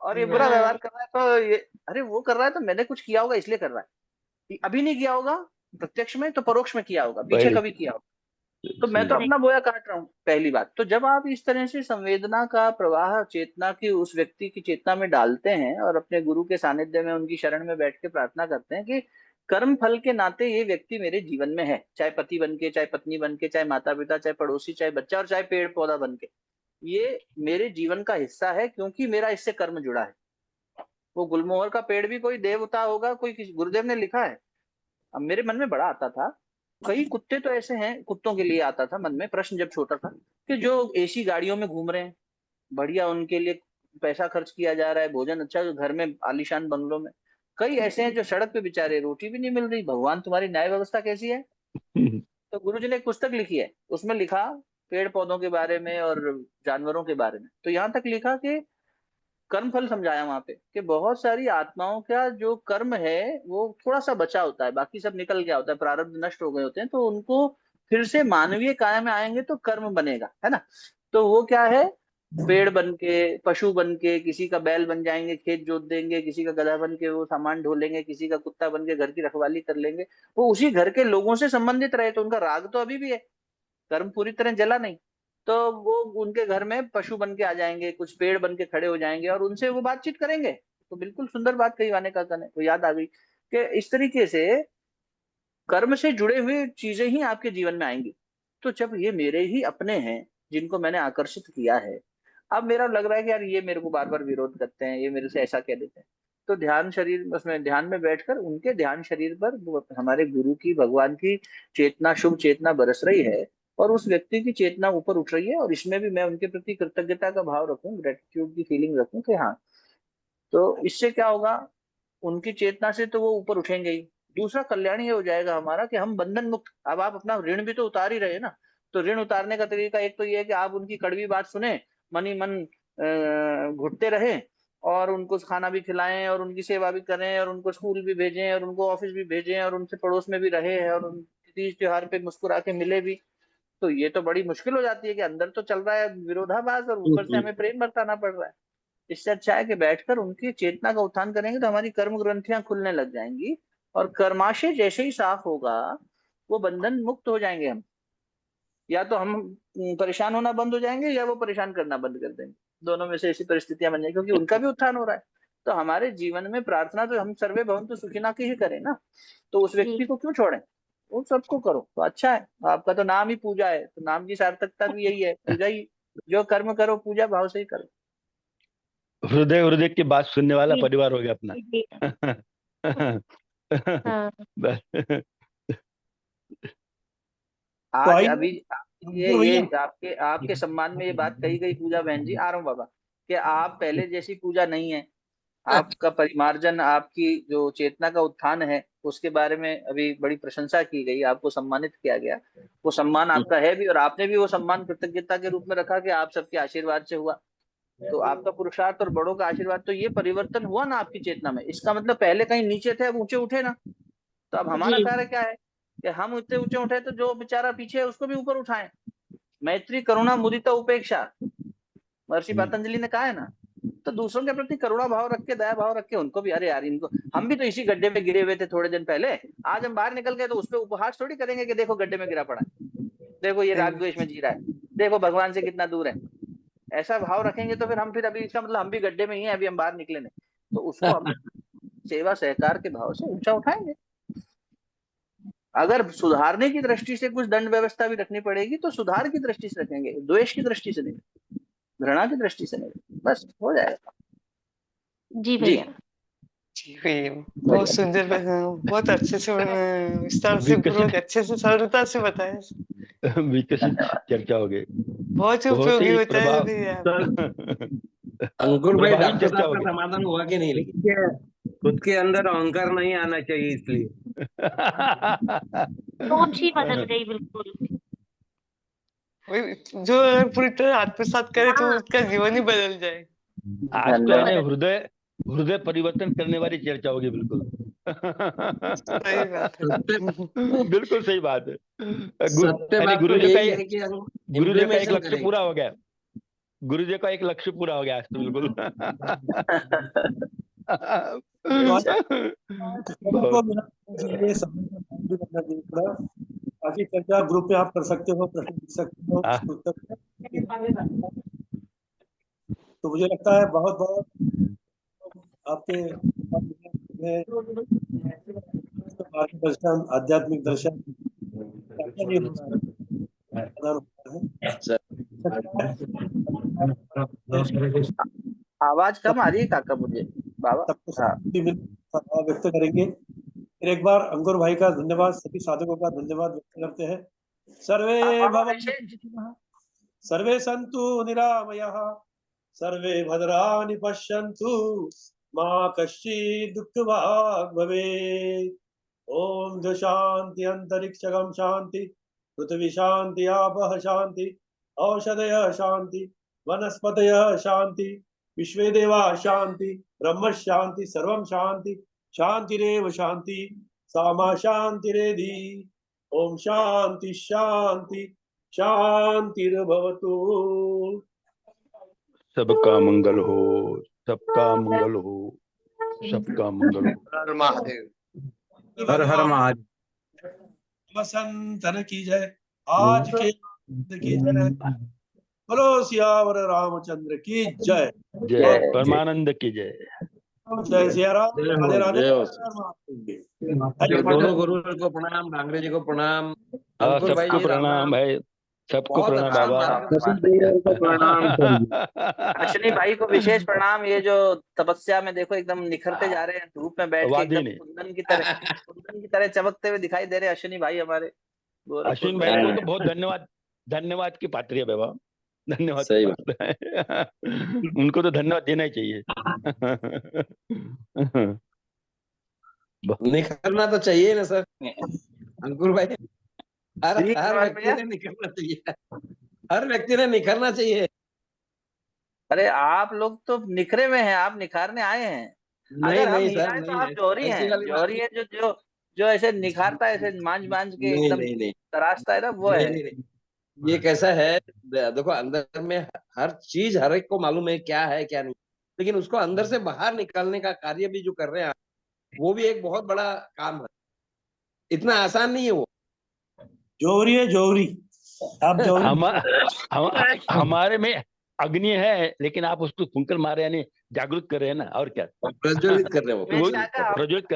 और ये बुरा व्यवहार कर रहा है तो ये, अरे वो कर रहा है तो मैंने कुछ किया होगा इसलिए कर रहा है। अभी नहीं किया होगा प्रत्यक्ष में तो परोक्ष में किया होगा, पीछे कभी किया होगा। तो मैं तो अपना बोया काट रहा हूँ, पहली बात। तो जब आप इस तरह से संवेदना का प्रवाह चेतना की उस व्यक्ति की चेतना में डालते हैं और अपने गुरु के सानिध्य में उनकी शरण में बैठ के प्रार्थना करते हैं कि कर्म फल के नाते ये व्यक्ति मेरे जीवन में है, चाहे पति बन के, चाहे पत्नी बन के, चाहे माता पिता, चाहे पड़ोसी, चाहे बच्चा, और चाहे पेड़ पौधा बन के, ये मेरे जीवन का हिस्सा है क्योंकि मेरा इससे कर्म जुड़ा है। वो गुलमोहर का पेड़ भी कोई देवता होगा, कोई किसी गुरुदेव ने लिखा है। अब मेरे मन में बड़ा आता था, कई कुत्ते तो ऐसे हैं, कुत्तों के लिए आता था मन में प्रश्न जब छोटा था, कि जो एसी गाड़ियों में घूम रहे हैं, बढ़िया उनके लिए पैसा खर्च किया जा रहा है, भोजन अच्छा, घर में आलीशान बंगलों में, कई ऐसे हैं जो सड़क पे बेचारे, रोटी भी नहीं मिल रही। भगवान तुम्हारी न्याय व्यवस्था कैसी है? तो गुरुजी ने एक पुस्तक लिखी है, उसमें लिखा पेड़ पौधों के बारे में और जानवरों के बारे में। तो यहाँ तक लिखा कि कर्म फल समझाया वहां पे कि बहुत सारी आत्माओं का जो कर्म है वो थोड़ा सा बचा होता है, बाकी सब निकल गया होता है, प्रारब्ध नष्ट हो गए होते हैं, तो उनको फिर से मानवीय काया में आएंगे तो कर्म बनेगा, है ना। तो वो क्या है, पेड़ बन के, पशु बन के, किसी का बैल बन जाएंगे, खेत जोत देंगे, किसी का गधा बन के वो सामान ढो लेंगे, किसी का कुत्ता बन के घर की रखवाली कर लेंगे। वो उसी घर के लोगों से संबंधित रहे तो उनका राग तो अभी भी है, कर्म पूरी तरह जला नहीं। तो वो उनके घर में पशु बन के आ जाएंगे, कुछ पेड़ बन के खड़े हो जाएंगे और उनसे वो बातचीत करेंगे। तो बिल्कुल सुंदर बात कही वाने काका ने, तो याद आ गई कि इस तरीके से कर्म से जुड़े हुए चीजें ही आपके जीवन में आएंगी। तो जब ये मेरे ही अपने हैं जिनको मैंने आकर्षित किया है, अब मेरा लग रहा है कि यार ये मेरे को बार बार विरोध करते हैं, ये मेरे से ऐसा कह देते हैं, तो ध्यान शरीर उसमें ध्यान में बैठकर उनके ध्यान शरीर पर वो हमारे गुरु की भगवान की चेतना, शुभ चेतना बरस रही है और उस व्यक्ति की चेतना ऊपर उठ रही है। और इसमें भी मैं उनके प्रति कृतज्ञता का भाव रखूं, ग्रेटिट्यूड की फीलिंग रखूं कि हाँ, तो इससे क्या होगा, उनकी चेतना से तो वो ऊपर उठेंगे ही। दूसरा कल्याण ये हो जाएगा हमारा कि हम बंधन मुक्त। अब आप अपना ऋण भी तो उतार ही रहे हैं ना, तो ऋण उतारने का तरीका एक तो ये है कि आप उनकी कड़वी बात सुने, मन ही मन घुटते रहे और उनको खाना भी खिलाएं और उनकी सेवा भी करें और उनको स्कूल भी भेजें और उनको ऑफिस भी भेजें और उनसे पड़ोस में भी रहे और तीज त्योहार पे मुस्कुरा के मिले भी। तो ये तो बड़ी मुश्किल हो जाती है कि अंदर तो चल रहा है विरोधाभास और ऊपर से हमें प्रेम बरताना पड़ रहा है। इससे अच्छा है कि बैठकर उनकी चेतना का उत्थान करेंगे तो हमारी कर्म ग्रंथियां खुलने लग जाएंगी और कर्माशय जैसे ही साफ होगा वो बंधन मुक्त हो जाएंगे हम। या तो हम परेशान होना बंद हो जाएंगे या वो परेशान करना बंद कर देंगे, दोनों में से ऐसी परिस्थितियां बन जाएंगी, क्योंकि उनका भी उत्थान हो रहा है। तो हमारे जीवन में प्रार्थना तो हम सर्वे भवन्तु सुखिनः की ही करें ना, तो उस व्यक्ति को क्यों छोड़ें, वो सबको करो तो अच्छा है। आपका तो नाम ही पूजा है, तो नाम की सार्थकता भी यही है, पूजा ही, जो कर्म करो पूजा भाव से ही करो। हृदय हृदय की बात सुनने वाला परिवार हो गया अपना। आज अभी ये आपके सम्मान में ये बात कही गई पूजा बहन जी, आ रहा हूँ बाबा, कि आप पहले जैसी पूजा नहीं है। आपका परिमार्जन, आपकी जो चेतना का उत्थान है उसके बारे में अभी बड़ी प्रशंसा की गई, आपको सम्मानित किया गया। वो सम्मान आपका है भी और आपने भी वो सम्मान कृतज्ञता के रूप में रखा कि आप सबके आशीर्वाद से हुआ। तो आपका पुरुषार्थ और बड़ों का आशीर्वाद, तो ये परिवर्तन हुआ ना आपकी चेतना में। इसका मतलब पहले कहीं नीचे थे अब ऊंचे उठे ना। तो अब हमारा कार्य क्या है कि हम इतने ऊंचे उठे तो जो बेचारा पीछे है उसको भी ऊपर उठाएं। मैत्री करुणा मुदिता उपेक्षा महर्षि पतंजलि ने कहा है ना। तो दूसरों के प्रति करुणा भाव रख के, दया भाव रख के उनको भी, अरे यार इनको, हम भी तो इसी गड्ढे में गिरे हुए थे थोड़े दिन पहले, आज हम बाहर निकल गए तो उस पर उपहास थोड़ी करेंगे कि देखो गड्ढे में गिरा पड़ा, देखो ये राग द्वेष में जी रहा है, देखो भगवान से कितना दूर है। ऐसा भाव रखेंगे तो फिर हम, फिर अभी इसका मतलब हम भी गड्ढे में ही हैं, अभी हम बाहर निकले नहीं। तो उसको हम सेवा सहकार के भाव से ऊंचा उठाएंगे। अगर सुधारने की दृष्टि से कुछ दंड व्यवस्था भी रखनी पड़ेगी तो सुधार की दृष्टि से रखेंगे, द्वेष की दृष्टि से नहीं, घृणा की दृष्टि से नहीं, बस हो जाएगा। जी भैया। जी भैया, बहुत सुंदर, बहुत अच्छे से विस्तार से, पूर्वक अच्छे से, सरलता से बताया। विकसित चर्चा हो गई, बहुत उपयोगी बताया भैया। अंकुर भाई, डॉक्टर चर्चा साहब हो का गई। समाधान हुआ कि नहीं? लेकिन खुद के अंदर अहंकार नहीं आना चाहिए, इसलिए सोच ही बदल गई बिल्कुल। जो अगर पूरी तरह आत्मसात करे तो उसका जीवन ही बदल जाए। आज तो है हृदय हृदय परिवर्तन करने वाली चर्चा होगी, बिल्कुल। सही बात है। बिल्कुल सही बात है। सत्य बात तो गुरुजी यही है कि गुरुजी का एक लक्ष्य पूरा हो गया, गुरुजी का एक लक्ष्य पूरा हो गया आज तो, बिल्कुल। बाकी चर्चा ग्रुप में आप कर सकते हो, प्रश्न लिख सकते हो। तो मुझे लगता है बहुत बहुत आपके मार्गदर्शन, आध्यात्मिक दर्शन आवाज कम आ रही है काका मुझे बाबा। सबको व्यक्त करेंगे। फिर एक बार अंकुर भाई का धन्यवाद, सभी साधकों का धन्यवाद व्यक्त करते हैं। सर्वे सन्तु निरामयः, सर्वे भद्राणि पश्यन्तु, मा कश्चित् दुःखभाग् भवेत्। ओम शांति अंतरिक्षगम शांति, पृथ्वी शांति, आपः शांति, औषधयः शांति, वनस्पतयः शांति, विश्वे देवा शांति, ब्रह्म शांति, सर्वं शांति, शांतिरेव शांति, सामा शांतिरेधि। ओम शांति शांति शांतिर्भवतु। सबका मंगल हो, सबका मंगल हो, सबका मंगल हो। हर महादेव, हर हर महादेव। वसंतन की जय, आज के की जय, बोलो सियावर रामचंद्र की जय। जय परमानंद की जय। जय सिया राम, राधे राधे। दोनों गुरु को प्रणाम, डांगरे जी को प्रणाम, अंकुर भाई सबको जी राम प्रणाम राम। है, सबको बहुत प्रणाम अच्छा बाबा। अश्विनी भाई को विशेष प्रणाम। ये जो तपस्या में देखो एकदम निखरते जा रहे हैं, धूप में बैठ के वादी एकदम नहीं। कुंदन की तरह चमकते हुए दिखाई दे रहे हैं अश्विनी भाई हमारे गोरखपुर अश्विन में। भाई को तो बहुत धन्यवाद की पात्र है बाबा, धन्यवाद सही की पात्र है। उनको तो धन्यवाद देना ही चाहिए। निखरना तो चाहिए ना सर अंकुर भाई, हर ठीक है हर और व्यक्ति भैया। ने निखरना चाहिए, हर व्यक्ति ने निखरना चाहिए। अरे आप लोग तो निखरे में हैं, आप निखारने आए हैं। नहीं अगर हम नहीं हीरा सर, है तो नहीं आप जौहरी ऐसी हैं। वाली बात जौहरी है जो ऐसे निखारता है, ऐसे मांझ मांझ के नहीं, एकदम नहीं नहीं तराशता है ना, वो नहीं है। नहीं नहीं। ये कैसा है, देखो अंदर में हर चीज हर एक को मालूम है क्या है क्या नहीं, लेकिन उसको अंदर से बाहर निकालने का कार्य भी जो कर रहे हैं आप, वो भी एक बहुत बड़ा काम है, इतना आसान नहीं है वो। जौहरी है जौहरी, आप जौहरी। हमारे में अग्नि है, लेकिन आप उसको फुंकर मारे यानी जागरूक कर रहे हैं ना, और क्या प्रज्वलित कर रहे हैं वो, उमेश काका, प्रज्वलित कर।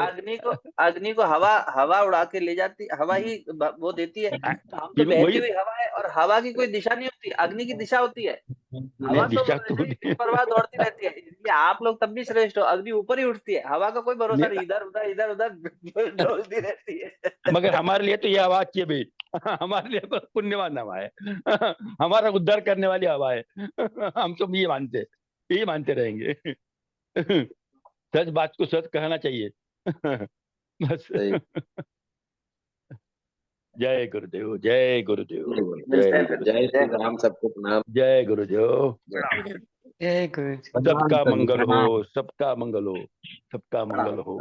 अग्नि को हवा उड़ा के ले जाती, हवा ही वो देती है। तो हम तो बहती हुई हवा है, और हवा की कोई दिशा नहीं होती, अग्नि की दिशा होती है। हवा तो दिशा तो ऐसे ही परवाह दौड़ती रहती है। इसलिए आप लोग तब भी श्रेष्ठ हो, अग्नि ऊपर ही उठती है, हवा का कोई भरोसा नहीं, इधर उधर डोलती रहती है। मगर हमारे लिए तो ये हवा अच्छी है भाई, हमारे लिए तो पुण्यवान हवा है, हमारा उद्धार करने वाली हवा है। हम तो ये मानते रहेंगे। सच बात को सच कहना चाहिए। बस। जय गुरुदेव, जय गुरुदेव, जय श्री राम, सबको प्रणाम। जय गुरुदेव। जय गुरु जी। सबका मंगल हो, सबका मंगल हो, सबका मंगल हो।